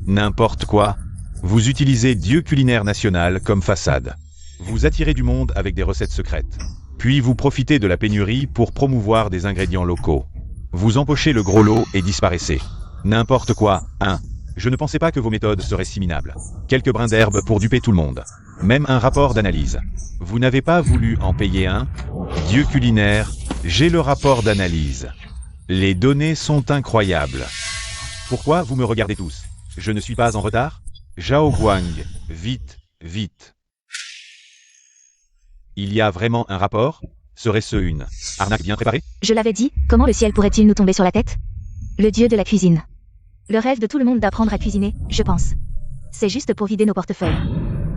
N'importe quoi. Vous utilisez Dieu culinaire national comme façade. Vous attirez du monde avec des recettes secrètes. Puis vous profitez de la pénurie pour promouvoir des ingrédients locaux. Vous empochez le gros lot et disparaissez. N'importe quoi, hein. Je ne pensais pas que vos méthodes seraient si minables. Quelques brins d'herbe pour duper tout le monde. Même un rapport d'analyse. Vous n'avez pas voulu en payer un? Dieu culinaire, j'ai le rapport d'analyse. Les données sont incroyables. Pourquoi vous me regardez tous? Je ne suis pas en retard? Zhao Guang, vite, vite. Il y a vraiment un rapport? Serait-ce une arnaque bien préparée? Je l'avais dit, comment le ciel pourrait-il nous tomber sur la tête? Le dieu de la cuisine. Le rêve de tout le monde d'apprendre à cuisiner, je pense. C'est juste pour vider nos portefeuilles.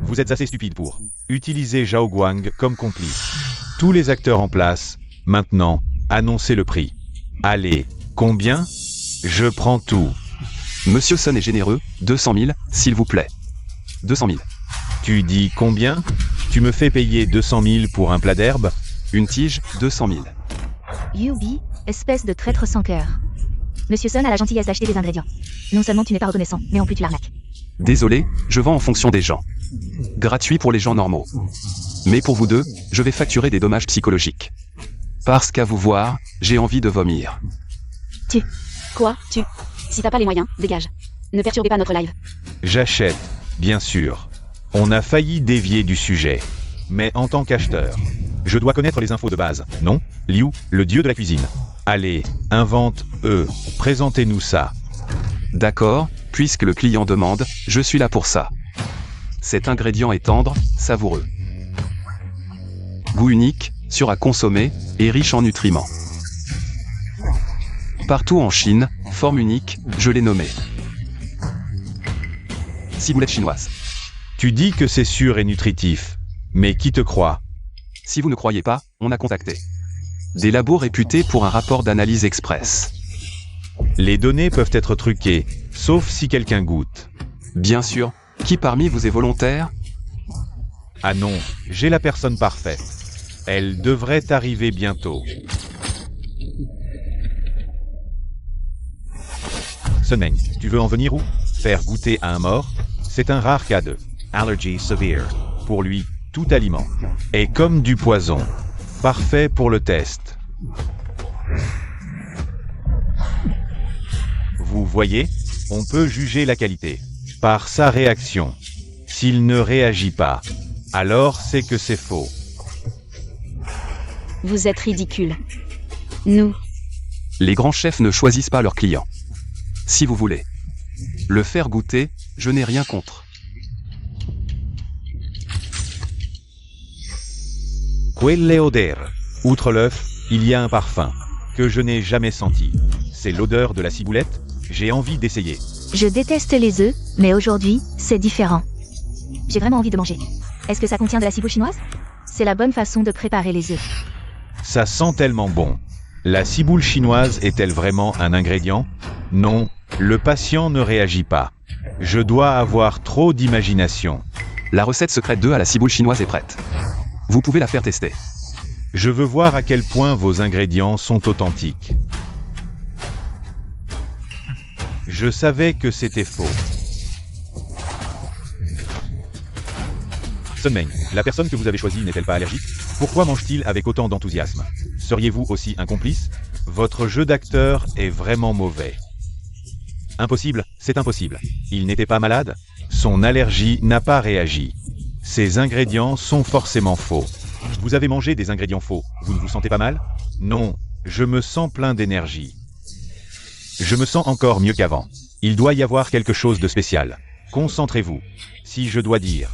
Vous êtes assez stupide pour utiliser Zhao Guang comme complice. Tous les acteurs en place, maintenant, annoncez le prix. Allez, combien? Je prends tout. Monsieur Sun est généreux, 200 000, s'il vous plaît. 200 000. Tu dis combien? Tu me fais payer 200 000 pour un plat d'herbe? Une tige, 200 000. Yubi, espèce de traître sans cœur. Monsieur Sun a la gentillesse d'acheter des ingrédients. Non seulement tu n'es pas reconnaissant, mais en plus tu l'arnaques. Désolé, je vends en fonction des gens. Gratuit pour les gens normaux. Mais pour vous deux, je vais facturer des dommages psychologiques. Parce qu'à vous voir, j'ai envie de vomir. Quoi, tu? Si t'as pas les moyens, dégage. Ne perturbez pas notre live. J'achète, bien sûr. On a failli dévier du sujet. Mais en tant qu'acheteur, je dois connaître les infos de base, non? Liu, le dieu de la cuisine. Allez, invente, présentez-nous ça. D'accord, puisque le client demande, je suis là pour ça. Cet ingrédient est tendre, savoureux. Goût unique, sûr à consommer, et riche en nutriments. Partout en Chine, forme unique, je l'ai nommé. Ciboulette chinoise. Tu dis que c'est sûr et nutritif. Mais qui te croit? Si vous ne croyez pas, on a contacté des labos réputés pour un rapport d'analyse express. Les données peuvent être truquées, sauf si quelqu'un goûte. Bien sûr, qui parmi vous est volontaire? Ah non, j'ai la personne parfaite. Elle devrait arriver bientôt. Sunmeng, tu veux en venir où? Faire goûter à un mort? C'est un rare cas de allergy severe. Pour lui, tout aliment est comme du poison. Parfait pour le test. Vous voyez, on peut juger la qualité par sa réaction. S'il ne réagit pas, alors c'est que c'est faux. Vous êtes ridicule. Nous, Les grands chefs ne choisissent pas leurs clients. Si vous voulez le faire goûter, je n'ai rien contre. Quelle odeur. Outre l'œuf, il y a un parfum que je n'ai jamais senti. C'est l'odeur de la ciboulette. J'ai envie d'essayer. Je déteste les œufs, mais aujourd'hui, c'est différent. J'ai vraiment envie de manger. Est-ce que ça contient de la ciboule chinoise? C'est la bonne façon de préparer les œufs. Ça sent tellement bon. La ciboule chinoise est-elle vraiment un ingrédient? Non, le patient ne réagit pas. Je dois avoir trop d'imagination. La recette secrète 2 à la ciboule chinoise est prête. Vous pouvez la faire tester. Je veux voir à quel point vos ingrédients sont authentiques. Je savais que c'était faux. Sunmeng, la personne que vous avez choisie n'est-elle pas allergique? Pourquoi mange-t-il avec autant d'enthousiasme? Seriez-vous aussi un complice? Votre jeu d'acteur est vraiment mauvais. Impossible, c'est impossible. Il n'était pas malade? Son allergie n'a pas réagi. Ces ingrédients sont forcément faux. Vous avez mangé des ingrédients faux, vous ne vous sentez pas mal? Non, je me sens plein d'énergie. Je me sens encore mieux qu'avant. Il doit y avoir quelque chose de spécial. Concentrez-vous. Si je dois dire,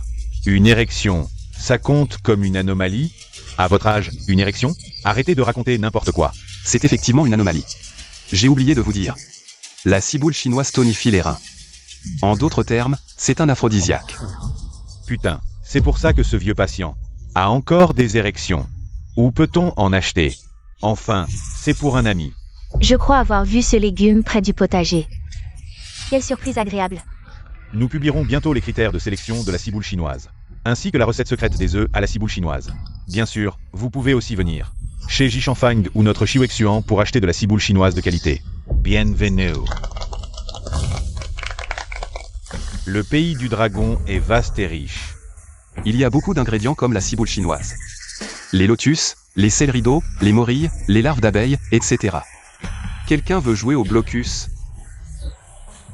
une érection, ça compte comme une anomalie? À votre âge, une érection? Arrêtez de raconter n'importe quoi. C'est effectivement une anomalie. J'ai oublié de vous dire. La ciboule chinoise tonifie les reins. En d'autres termes, c'est un aphrodisiaque. Putain, c'est pour ça que ce vieux patient a encore des érections. Où peut-on en acheter? Enfin, c'est pour un ami. Je crois avoir vu ce légume près du potager. Quelle surprise agréable. Nous publierons bientôt les critères de sélection de la ciboule chinoise, ainsi que la recette secrète des œufs à la ciboule chinoise. Bien sûr, vous pouvez aussi venir chez Jishanfang ou notre Shiwexuan pour acheter de la ciboule chinoise de qualité. Bienvenue. Le pays du dragon est vaste et riche. Il y a beaucoup d'ingrédients comme la ciboule chinoise. Les lotus, les céleris d'eau, les morilles, les larves d'abeilles, etc. Quelqu'un veut jouer au blocus?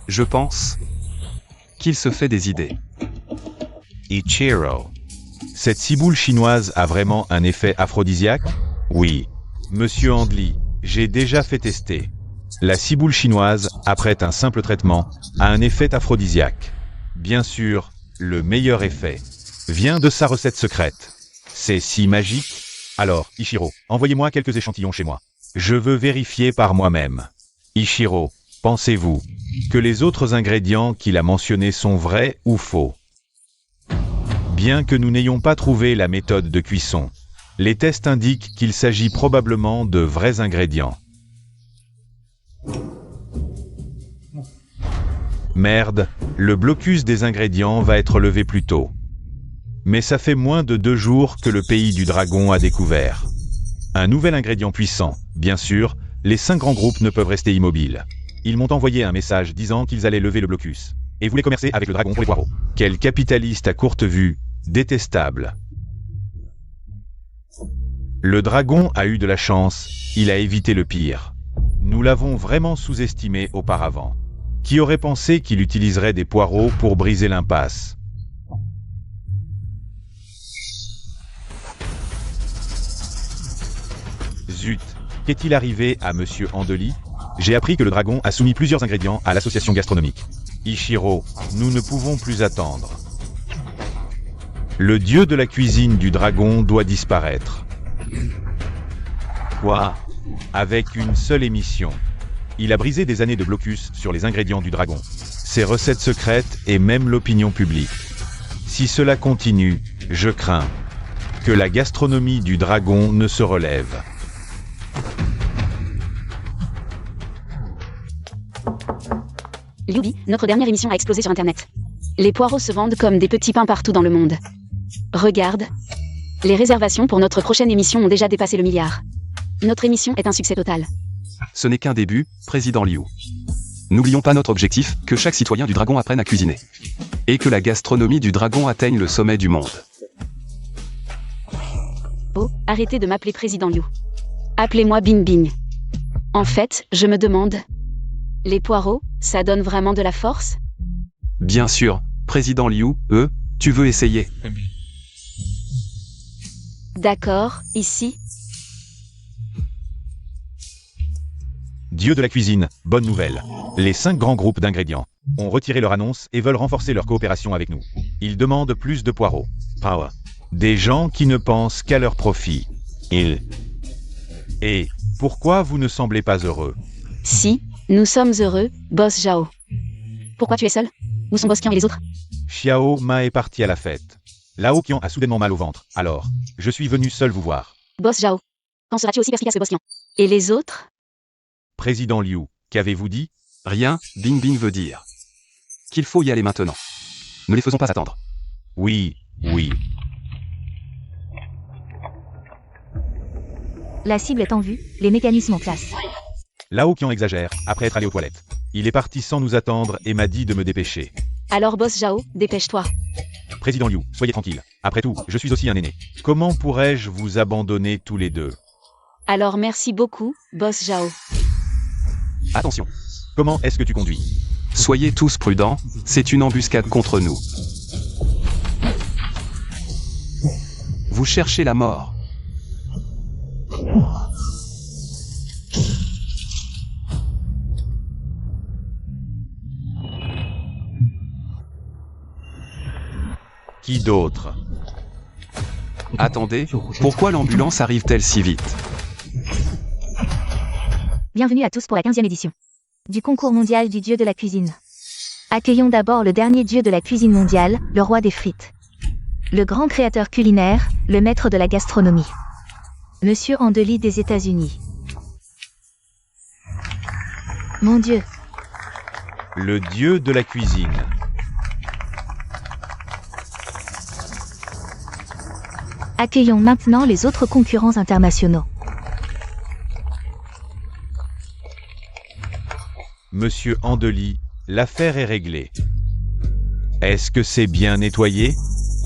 Je pense qu'il se fait des idées. Ichiro. Cette ciboule chinoise a vraiment un effet aphrodisiaque? Oui. Monsieur Andli, j'ai déjà fait tester. La ciboule chinoise, après un simple traitement, a un effet aphrodisiaque. Bien sûr, le meilleur effet vient de sa recette secrète. C'est si magique. Alors, Ichiro, envoyez-moi quelques échantillons chez moi. Je veux vérifier par moi-même. Ichiro, pensez-vous que les autres ingrédients qu'il a mentionnés sont vrais ou faux? Bien que nous n'ayons pas trouvé la méthode de cuisson, les tests indiquent qu'il s'agit probablement de vrais ingrédients. Merde, le blocus des ingrédients va être levé plus tôt. Mais ça fait moins de 2 jours que le pays du dragon a découvert un nouvel ingrédient puissant. Bien sûr, les 5 grands groupes ne peuvent rester immobiles. Ils m'ont envoyé un message disant qu'ils allaient lever le blocus et voulaient commercer avec le dragon pour les poireaux. Quel capitaliste à courte vue, détestable. Le dragon a eu de la chance, il a évité le pire. Nous l'avons vraiment sous-estimé auparavant. Qui aurait pensé qu'il utiliserait des poireaux pour briser l'impasse? Zut, qu'est-il arrivé à Monsieur Andeli? J'ai appris que le dragon a soumis plusieurs ingrédients à l'association gastronomique. Ichiro, nous ne pouvons plus attendre. Le dieu de la cuisine du dragon doit disparaître. Quoi? Avec une seule émission. Il a brisé des années de blocus sur les ingrédients du dragon, ses recettes secrètes et même l'opinion publique. Si cela continue, je crains que la gastronomie du dragon ne se relève. Liubi, notre dernière émission a explosé sur Internet. Les poireaux se vendent comme des petits pains partout dans le monde. Regarde. Les réservations pour notre prochaine émission ont déjà dépassé le milliard. Notre émission est un succès total. Ce n'est qu'un début, président Liu. N'oublions pas notre objectif, que chaque citoyen du dragon apprenne à cuisiner. Et que la gastronomie du dragon atteigne le sommet du monde. Oh, arrêtez de m'appeler président Liu. Appelez-moi Bing Bing. En fait, je me demande... Les poireaux, ça donne vraiment de la force? Bien sûr, président Liu, tu veux essayer? D'accord, ici. Dieu de la cuisine, bonne nouvelle. Les 5 grands groupes d'ingrédients ont retiré leur annonce et veulent renforcer leur coopération avec nous. Ils demandent plus de poireaux. Power. Des gens qui ne pensent qu'à leur profit. Et pourquoi vous ne semblez pas heureux? Si, nous sommes heureux, Boss Zhao. Pourquoi tu es seul? Où sont Boss Qian et les autres? Xiao Ma est parti à la fête. Lao Qian a soudainement mal au ventre. Alors, je suis venu seul vous voir. Boss Zhao. Quand seras-tu aussi perspicace que Boss Qian? Et les autres? Président Liu, qu'avez-vous dit? Rien, Bing Bing veut dire qu'il faut y aller maintenant. Ne les faisons pas attendre. Oui. La cible est en vue, les mécanismes en place. Lao Qian exagère, après être allé aux toilettes. Il est parti sans nous attendre et m'a dit de me dépêcher. Alors Boss Zhao, dépêche-toi. Président Liu, soyez tranquille. Après tout, je suis aussi un aîné. Comment pourrais-je vous abandonner tous les deux? Alors merci beaucoup, Boss Zhao. Attention. Comment est-ce que tu conduis? Soyez tous prudents, c'est une embuscade contre nous. Vous cherchez la mort. Qui d'autre? Attendez, pourquoi l'ambulance arrive-t-elle si vite? Bienvenue à tous pour la 15e édition du concours mondial du dieu de la cuisine. Accueillons d'abord le dernier dieu de la cuisine mondiale, le roi des frites. Le grand créateur culinaire, le maître de la gastronomie. Monsieur Andeli des États-Unis. Mon Dieu, Le dieu de la cuisine. accueillons maintenant les autres concurrents internationaux. Monsieur Andeli, l'affaire est réglée. Est-ce que c'est bien nettoyé?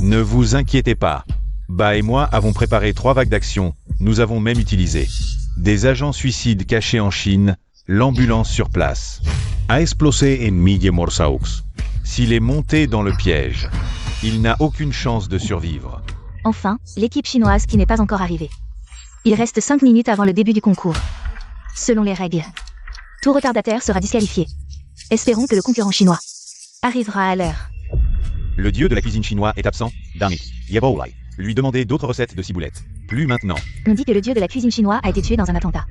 Ne vous inquiétez pas. Ba et moi avons préparé 3 vagues d'action, nous avons même utilisé des agents suicides cachés en Chine, l'ambulance sur place. A explosé en Mille Morsaux. S'il est monté dans le piège, il n'a aucune chance de survivre. Enfin, l'équipe chinoise qui n'est pas encore arrivée. Il reste 5 minutes avant le début du concours. Selon les règles, tout retardataire sera disqualifié. Espérons que le concurrent chinois arrivera à l'heure. Le dieu de la cuisine chinois est absent. Damn it. Yaboulai. Lui demander d'autres recettes de ciboulette. Plus maintenant. On dit que le dieu de la cuisine chinoise a été tué dans un attentat.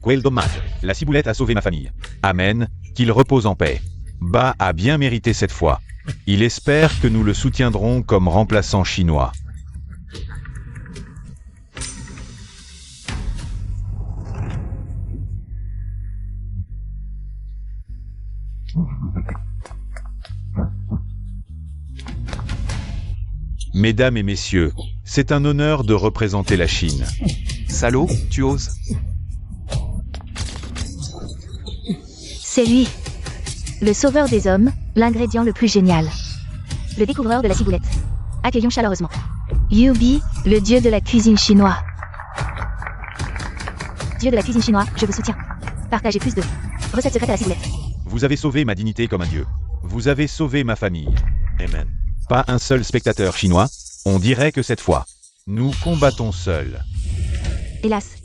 Quel dommage. La ciboulette a sauvé ma famille. Amen. Qu'il repose en paix. Ba a bien mérité cette fois. Il espère que nous le soutiendrons comme remplaçant chinois. Mesdames et messieurs, c'est un honneur de représenter la Chine. Salaud, tu oses. C'est lui. Le sauveur des hommes, l'ingrédient le plus génial. Le découvreur de la ciboulette. Accueillons chaleureusement. Yubi, le dieu de la cuisine chinoise. Dieu de la cuisine chinoise, je vous soutiens. Partagez plus de recettes secrètes à la ciboulette. Vous avez sauvé ma dignité comme un dieu. Vous avez sauvé ma famille. Amen. Pas un seul spectateur chinois. On dirait que cette fois, nous combattons seuls. Hélas.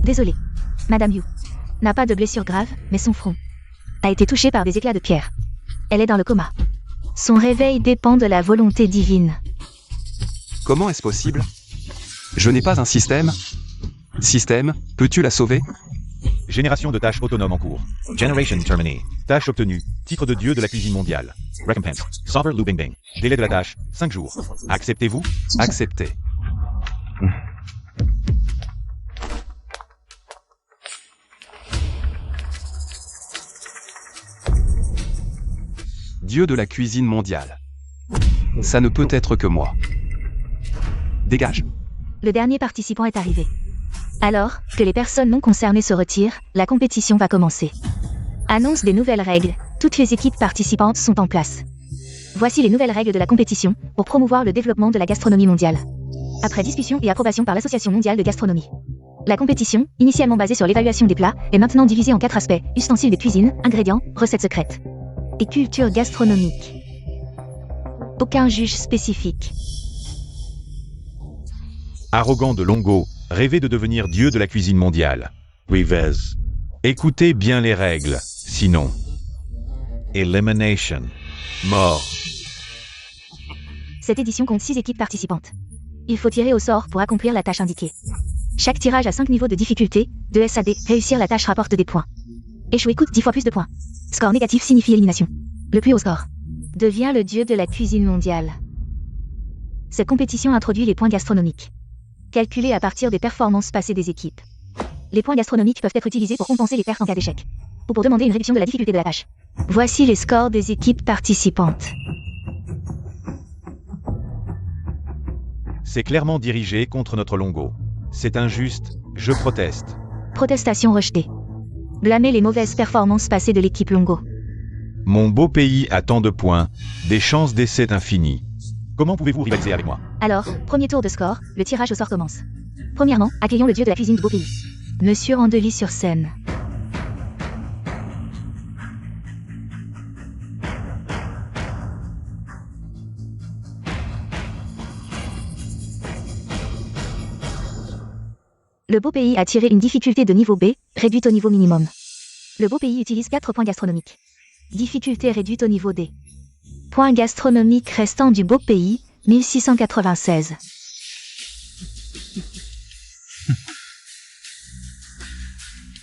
Désolé. Madame Yu n'a pas de blessure grave, mais son front a été touché par des éclats de pierre. Elle est dans le coma. Son réveil dépend de la volonté divine. Comment est-ce possible? Je n'ai pas un système. Système, peux-tu la sauver? Génération de tâches autonomes en cours. Generation terminée. Tâche obtenue. Titre de dieu de la cuisine mondiale. Recompense. Solver Lu Bing Bing. Délai de la tâche, 5 jours. Acceptez-vous? Accepté. Dieu de la cuisine mondiale. Ça ne peut être que moi. Dégage. Le dernier participant est arrivé. Alors que les personnes non concernées se retirent, la compétition va commencer. Annonce des nouvelles règles. Toutes les équipes participantes sont en place. Voici les nouvelles règles de la compétition pour promouvoir le développement de la gastronomie mondiale. Après discussion et approbation par l'Association mondiale de gastronomie. La compétition, initialement basée sur l'évaluation des plats, est maintenant divisée en 4 aspects: ustensiles de cuisine, ingrédients, recettes secrètes et culture gastronomique. Aucun juge spécifique. Arrogant de Longo, rêvait de devenir dieu de la cuisine mondiale. Rivez. Écoutez bien les règles, sinon, Elimination. mort. Cette édition compte 6 équipes participantes. Il faut tirer au sort pour accomplir la tâche indiquée. Chaque tirage a 5 niveaux de difficulté, de SAD, réussir la tâche rapporte des points. Échouer coûte 10 fois plus de points. Score négatif signifie élimination. Le plus haut score devient le dieu de la cuisine mondiale. Cette compétition introduit les points gastronomiques, calculés à partir des performances passées des équipes. Les points gastronomiques peuvent être utilisés pour compenser les pertes en cas d'échec, ou pour demander une réduction de la difficulté de la tâche. Voici les scores des équipes participantes. C'est clairement dirigé contre notre Longo. C'est injuste, je proteste. Protestation rejetée. Blâmer les mauvaises performances passées de l'équipe Longo. Mon beau pays a tant de points, des chances d'essai infinies. Comment pouvez-vous rivaliser avec moi? Alors, premier tour de score, le tirage au sort commence. Premièrement, accueillons le dieu de la cuisine du beau pays. Monsieur Andely sur scène. Le beau pays a tiré une difficulté de niveau B, réduite au niveau minimum. Le beau pays utilise 4 points gastronomiques. Difficulté réduite au niveau D. Points gastronomiques restant du beau pays, 1696.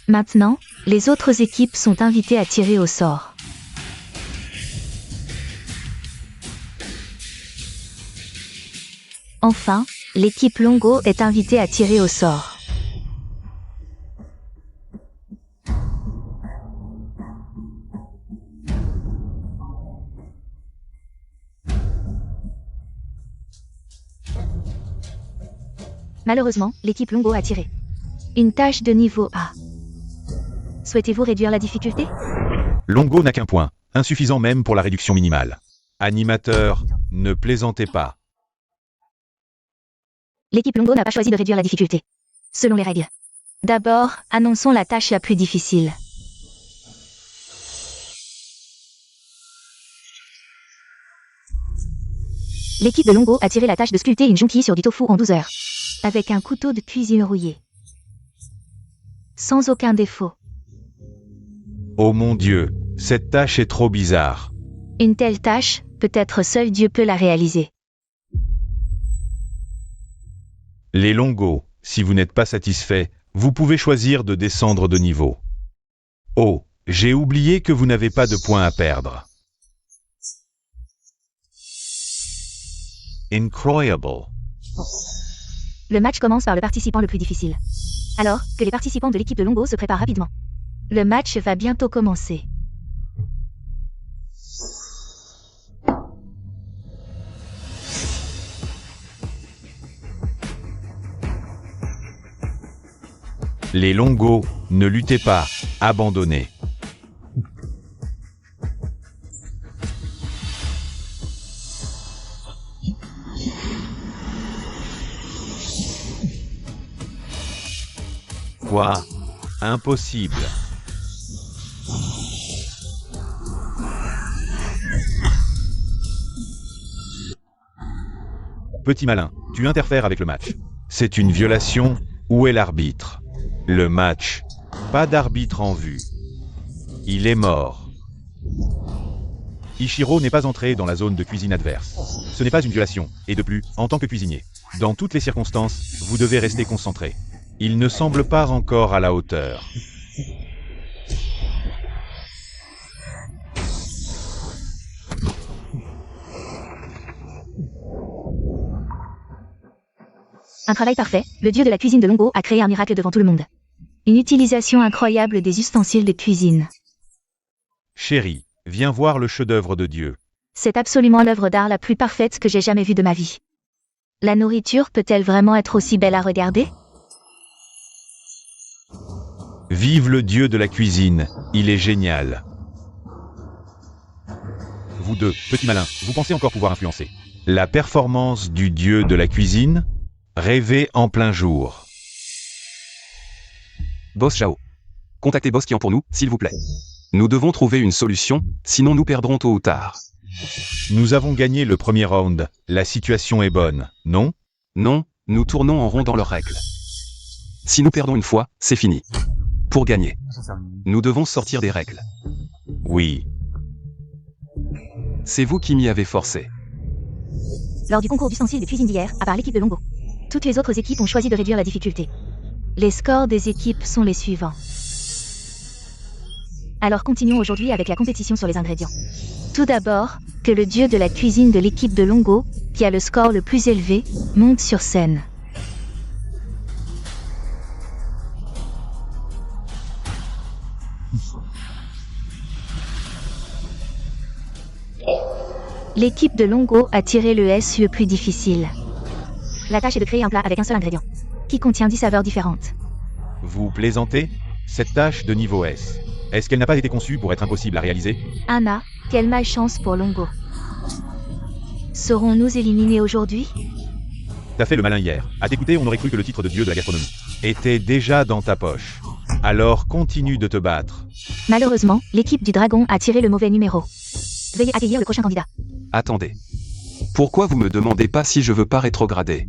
Maintenant, les autres équipes sont invitées à tirer au sort. Enfin, l'équipe Longo est invitée à tirer au sort. Malheureusement, l'équipe Longo a tiré une tâche de niveau A. Souhaitez-vous réduire la difficulté? Longo n'a qu'un point, insuffisant même pour la réduction minimale. Animateur, ne plaisantez pas. L'équipe Longo n'a pas choisi de réduire la difficulté. Selon les règles. D'abord, annonçons la tâche la plus difficile. L'équipe de Longo a tiré la tâche de sculpter une jonquille sur du tofu en 12 heures. Avec un couteau de cuisine rouillé. Sans aucun défaut. Oh mon Dieu, cette tâche est trop bizarre. Une telle tâche, peut-être seul Dieu peut la réaliser. Les Longos, si vous n'êtes pas satisfait, vous pouvez choisir de descendre de niveau. Oh, j'ai oublié que vous n'avez pas de points à perdre. Incroyable. Le match commence par le participant le plus difficile. Alors que les participants de l'équipe de Longo se préparent rapidement. Le match va bientôt commencer. Les Longos, ne luttez pas, abandonnez. Quoi? Impossible. Petit malin, tu interfères avec le match. C'est une violation. Où est l'arbitre? Le match. Pas d'arbitre en vue. Il est mort. Ichiro n'est pas entré dans la zone de cuisine adverse. Ce n'est pas une violation, et de plus, en tant que cuisinier. Dans toutes les circonstances, vous devez rester concentré. Il ne semble pas encore à la hauteur. Un travail parfait, le dieu de la cuisine de Longo a créé un miracle devant tout le monde. Une utilisation incroyable des ustensiles de cuisine. Chérie, viens voir le chef-d'œuvre de Dieu. C'est absolument l'œuvre d'art la plus parfaite que j'ai jamais vue de ma vie. La nourriture peut-elle vraiment être aussi belle à regarder? Vive le dieu de la cuisine, il est génial. Vous deux, petits malins, vous pensez encore pouvoir influencer la performance du dieu de la cuisine? Rêvez en plein jour. Boss Zhao. Contactez Boss Qian pour nous, s'il vous plaît. Nous devons trouver une solution, sinon nous perdrons tôt ou tard. Nous avons gagné le premier round, la situation est bonne, non? Non, nous tournons en rond dans leurs règles. Si nous perdons une fois, c'est fini. Pour gagner, nous devons sortir des règles. Oui. C'est vous qui m'y avez forcé. Lors du concours d'ustensiles de cuisine d'hier, à part l'équipe de Longo, toutes les autres équipes ont choisi de réduire la difficulté. Les scores des équipes sont les suivants. Alors continuons aujourd'hui avec la compétition sur les ingrédients. Tout d'abord, que le dieu de la cuisine de l'équipe de Longo, qui a le score le plus élevé, monte sur scène. L'équipe de Longo a tiré le SU le plus difficile. La tâche est de créer un plat avec un seul ingrédient, qui contient 10 saveurs différentes. Vous plaisantez? Cette tâche de niveau S, est-ce qu'elle n'a pas été conçue pour être impossible à réaliser? Anna, quelle malchance pour Longo. Serons-nous éliminés aujourd'hui? T'as fait le malin hier. À t'écouter, on aurait cru que le titre de dieu de la gastronomie était déjà dans ta poche. Alors continue de te battre. Malheureusement, l'équipe du dragon a tiré le mauvais numéro. Veuillez accueillir le prochain candidat. Attendez. Pourquoi vous me demandez pas si je veux pas rétrograder?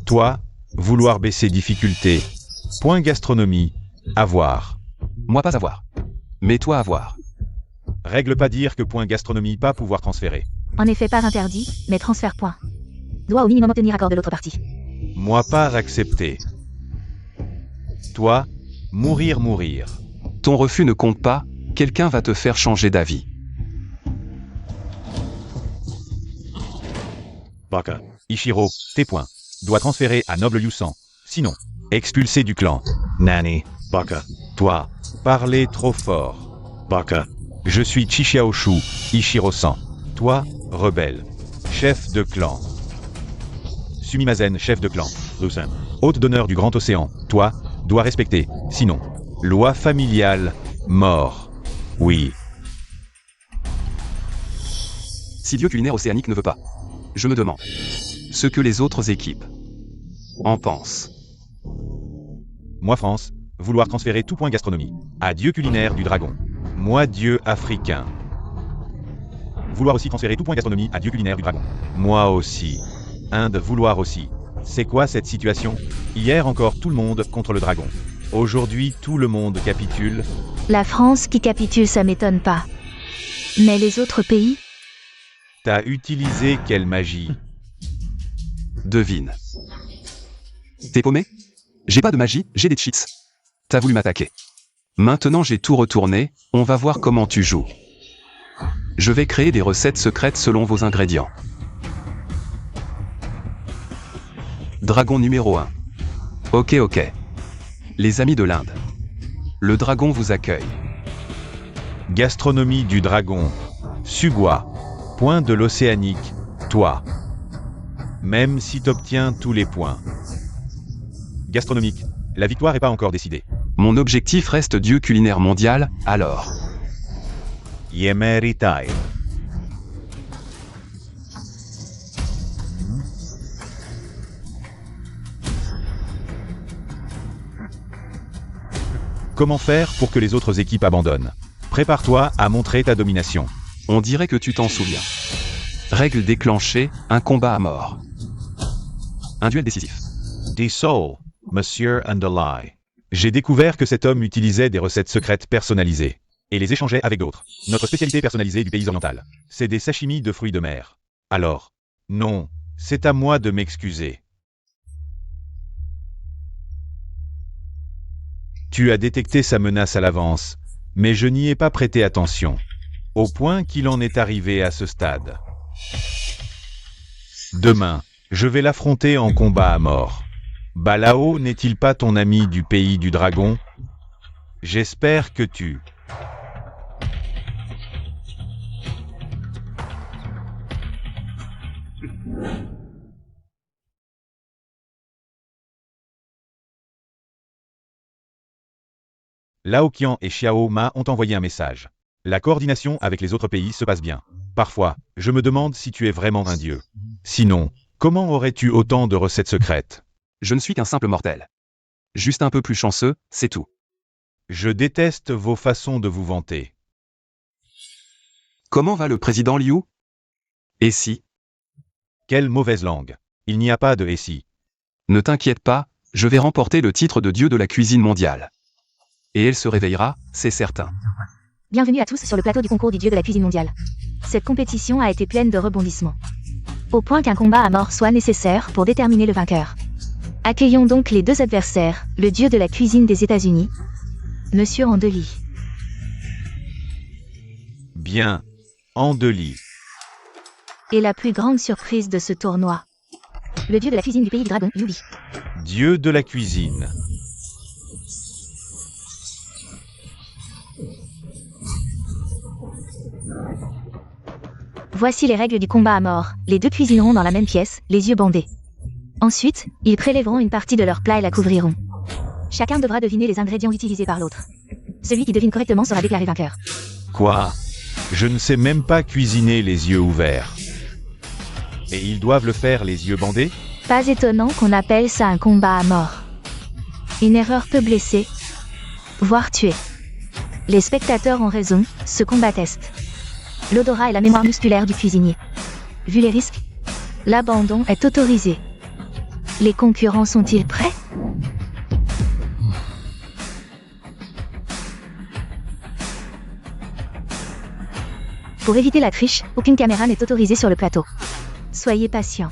Toi, vouloir baisser difficulté. Point gastronomie. Avoir. Moi pas avoir. Mais toi avoir. Règle pas dire que point gastronomie pas pouvoir transférer. En effet, pas interdit, mais transfert point. Doit au minimum obtenir accord de l'autre partie. Moi pas accepter. Toi, mourir. Ton refus ne compte pas, quelqu'un va te faire changer d'avis. Baka. Ichiro, tes points. Doit transférer à Noble Yusan. Sinon, expulsé du clan. Nani. Baka. Toi, parler trop fort. Baka. Je suis Chichiaoshu, Ichiro-san. Toi, rebelle. Chef de clan. Sumimasen, chef de clan. Lusen. Hôte d'honneur du Grand Océan. Toi, dois respecter. Sinon, loi familiale, mort. Oui. Si Dieu culinaire océanique ne veut pas, je me demande ce que les autres équipes en pensent. Moi France, vouloir transférer tout point gastronomie à dieu culinaire du dragon. Moi dieu africain. Vouloir aussi transférer tout point gastronomie à dieu culinaire du dragon. Moi aussi. Inde vouloir aussi. C'est quoi cette situation? Hier encore tout le monde contre le dragon. Aujourd'hui tout le monde capitule. La France qui capitule, ça m'étonne pas. Mais les autres pays? T'as utilisé quelle magie? Devine. T'es paumé? J'ai pas de magie, j'ai des cheats. T'as voulu m'attaquer. Maintenant j'ai tout retourné, on va voir comment tu joues. Je vais créer des recettes secrètes selon vos ingrédients. Dragon numéro 1. Ok. Les amis de l'Inde. Le dragon vous accueille. Gastronomie du dragon. Sugoi. Point de l'océanique. Toi. Même si t'obtiens tous les points. Gastronomique. La victoire n'est pas encore décidée. Mon objectif reste dieu culinaire mondial, alors. Yemeritai. Comment faire pour que les autres équipes abandonnent? Prépare-toi à montrer ta domination. On dirait que tu t'en souviens. Règle déclenchée, un combat à mort. Un duel décisif. Dissolve, Monsieur Underlie. J'ai découvert que cet homme utilisait des recettes secrètes personnalisées et les échangeait avec d'autres. Notre spécialité personnalisée du pays oriental, c'est des sashimi de fruits de mer. Alors, non, c'est à moi de m'excuser. Tu as détecté sa menace à l'avance, mais je n'y ai pas prêté attention, au point qu'il en est arrivé à ce stade. Demain, je vais l'affronter en combat à mort. Balao n'est-il pas ton ami du pays du dragon? J'espère que tu... Lao Qian et Xiao Ma ont envoyé un message. La coordination avec les autres pays se passe bien. Parfois, je me demande si tu es vraiment un dieu. Sinon, comment aurais-tu autant de recettes secrètes? Je ne suis qu'un simple mortel. Juste un peu plus chanceux, c'est tout. Je déteste vos façons de vous vanter. Comment va le président Liu? Et si? Quelle mauvaise langue. Il n'y a pas de « et si ». Ne t'inquiète pas, je vais remporter le titre de dieu de la cuisine mondiale. Et elle se réveillera, c'est certain. Bienvenue à tous sur le plateau du concours du dieu de la cuisine mondiale. Cette compétition a été pleine de rebondissements. Au point qu'un combat à mort soit nécessaire pour déterminer le vainqueur. Accueillons donc les deux adversaires, le dieu de la cuisine des États-Unis, Monsieur Andeli. Bien, Andeli. Et la plus grande surprise de ce tournoi, le dieu de la cuisine du pays du dragon, Yubi. Dieu de la cuisine. Voici les règles du combat à mort. Les deux cuisineront dans la même pièce, les yeux bandés. Ensuite, ils prélèveront une partie de leur plat et la couvriront. Chacun devra deviner les ingrédients utilisés par l'autre. Celui qui devine correctement sera déclaré vainqueur. Quoi? Je ne sais même pas cuisiner les yeux ouverts. Et ils doivent le faire les yeux bandés? Pas étonnant qu'on appelle ça un combat à mort. Une erreur peut blesser, voire tuer. Les spectateurs ont raison, ce combat teste l'odorat et la mémoire musculaire du cuisinier. Vu les risques, l'abandon est autorisé. Les concurrents sont-ils prêts? Pour éviter la triche, aucune caméra n'est autorisée sur le plateau. Soyez patients.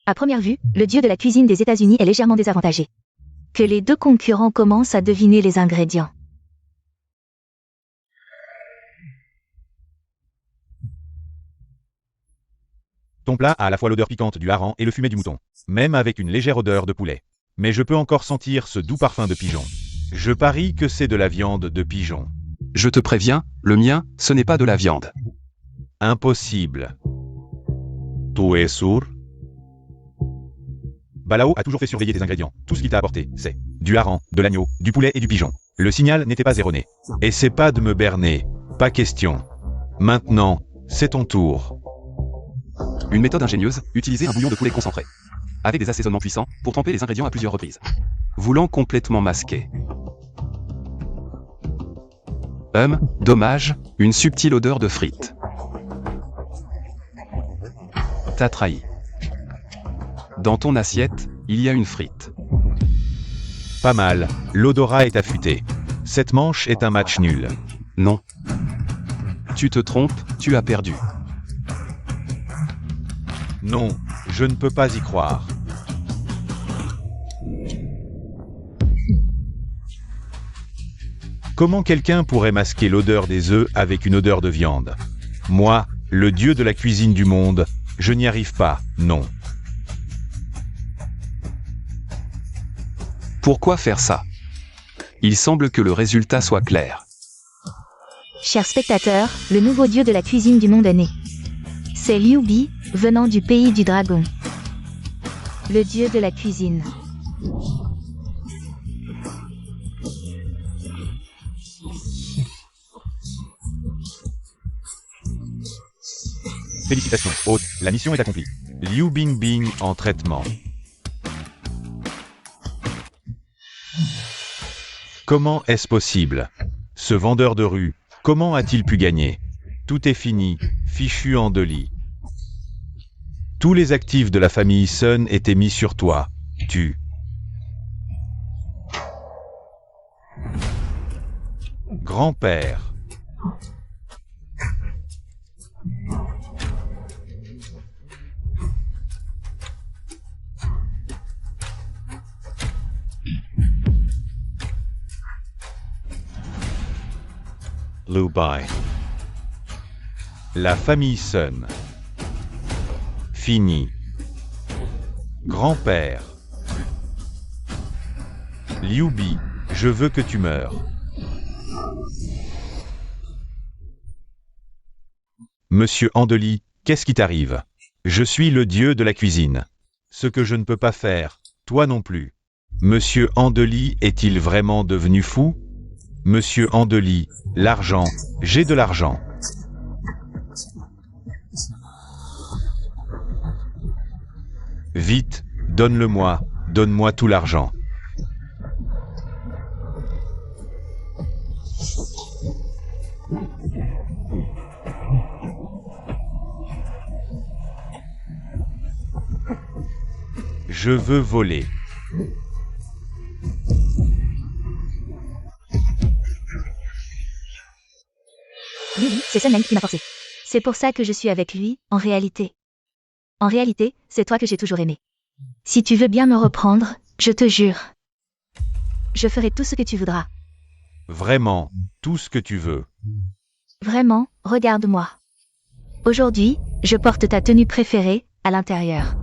À première vue, le dieu de la cuisine des États-Unis est légèrement désavantagé. Que les deux concurrents commencent à deviner les ingrédients. Ton plat a à la fois l'odeur piquante du hareng et le fumet du mouton, même avec une légère odeur de poulet. Mais je peux encore sentir ce doux parfum de pigeon. Je parie que c'est de la viande de pigeon. Je te préviens, le mien, ce n'est pas de la viande. Impossible. Tu es sûr? Balao a toujours fait surveiller tes ingrédients. Tout ce qu'il t'a apporté, c'est du hareng, de l'agneau, du poulet et du pigeon. Le signal n'était pas erroné. Et c'est pas de me berner. Pas question. Maintenant, c'est ton tour. Une méthode ingénieuse, utiliser un bouillon de poulet concentré. Avec des assaisonnements puissants, pour tremper les ingrédients à plusieurs reprises. Voulant complètement masquer. Dommage, une subtile odeur de frites. T'as trahi. Dans ton assiette, il y a une frite. Pas mal, l'odorat est affûté. Cette manche est un match nul. Non. Tu te trompes, tu as perdu. Non, je ne peux pas y croire. Comment quelqu'un pourrait masquer l'odeur des œufs avec une odeur de viande? Moi, le dieu de la cuisine du monde, je n'y arrive pas, non. Pourquoi faire ça? Il semble que le résultat soit clair. Chers spectateurs, le nouveau dieu de la cuisine du monde est né. C'est Liu Bi, venant du pays du dragon. Le dieu de la cuisine. Félicitations, hôte, la mission est accomplie. Liu Bingbing en traitement. Comment est-ce possible? Ce vendeur de rue, comment a-t-il pu gagner? Tout est fini, fichu Andely. Tous les actifs de la famille Sun étaient mis sur toi. Tu. Grand-père. Liu Bai. La famille Sun. Fini. Grand-père. Liu Bi, je veux que tu meures. Monsieur Andely, qu'est-ce qui t'arrive? Je suis le dieu de la cuisine. Ce que je ne peux pas faire, toi non plus. Monsieur Andely est-il vraiment devenu fou? Monsieur Andely, l'argent, j'ai de l'argent. Vite, donne-le-moi, donne-moi tout l'argent. Je veux voler. Oui, c'est Sun Leng qui m'a forcé. C'est pour ça que je suis avec lui, en réalité. En réalité, c'est toi que j'ai toujours aimé. Si tu veux bien me reprendre, je te jure. Je ferai tout ce que tu voudras. Vraiment, tout ce que tu veux. Vraiment, regarde-moi. Aujourd'hui, je porte ta tenue préférée, à l'intérieur.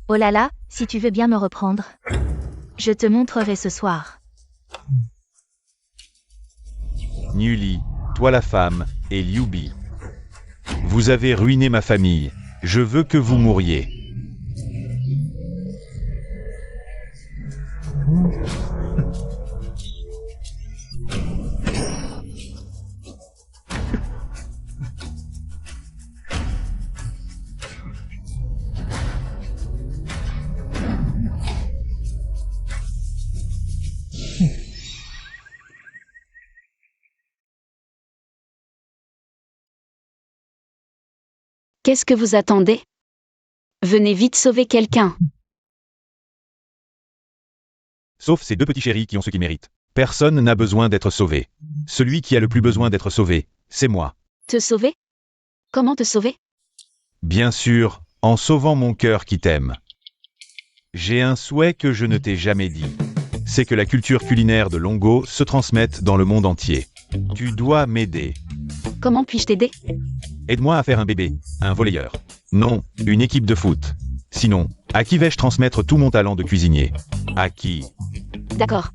Oh là là, si tu veux bien me reprendre. Je te montrerai ce soir. Nuli, toi la femme, et Liu Bi. Vous avez ruiné ma famille. Je veux que vous mouriez. Qu'est-ce que vous attendez? Venez vite sauver quelqu'un. Sauf ces deux petits chéris qui ont ce qu'ils méritent. Personne n'a besoin d'être sauvé. Celui qui a le plus besoin d'être sauvé, c'est moi. Te sauver? Comment te sauver? Bien sûr, en sauvant mon cœur qui t'aime. J'ai un souhait que je ne t'ai jamais dit. C'est que la culture culinaire de Longo se transmette dans le monde entier. Tu dois m'aider. Comment puis-je t'aider? Aide-moi à faire un bébé, un volleyeur. Non, une équipe de foot. Sinon, à qui vais-je transmettre tout mon talent de cuisinier? À qui? D'accord.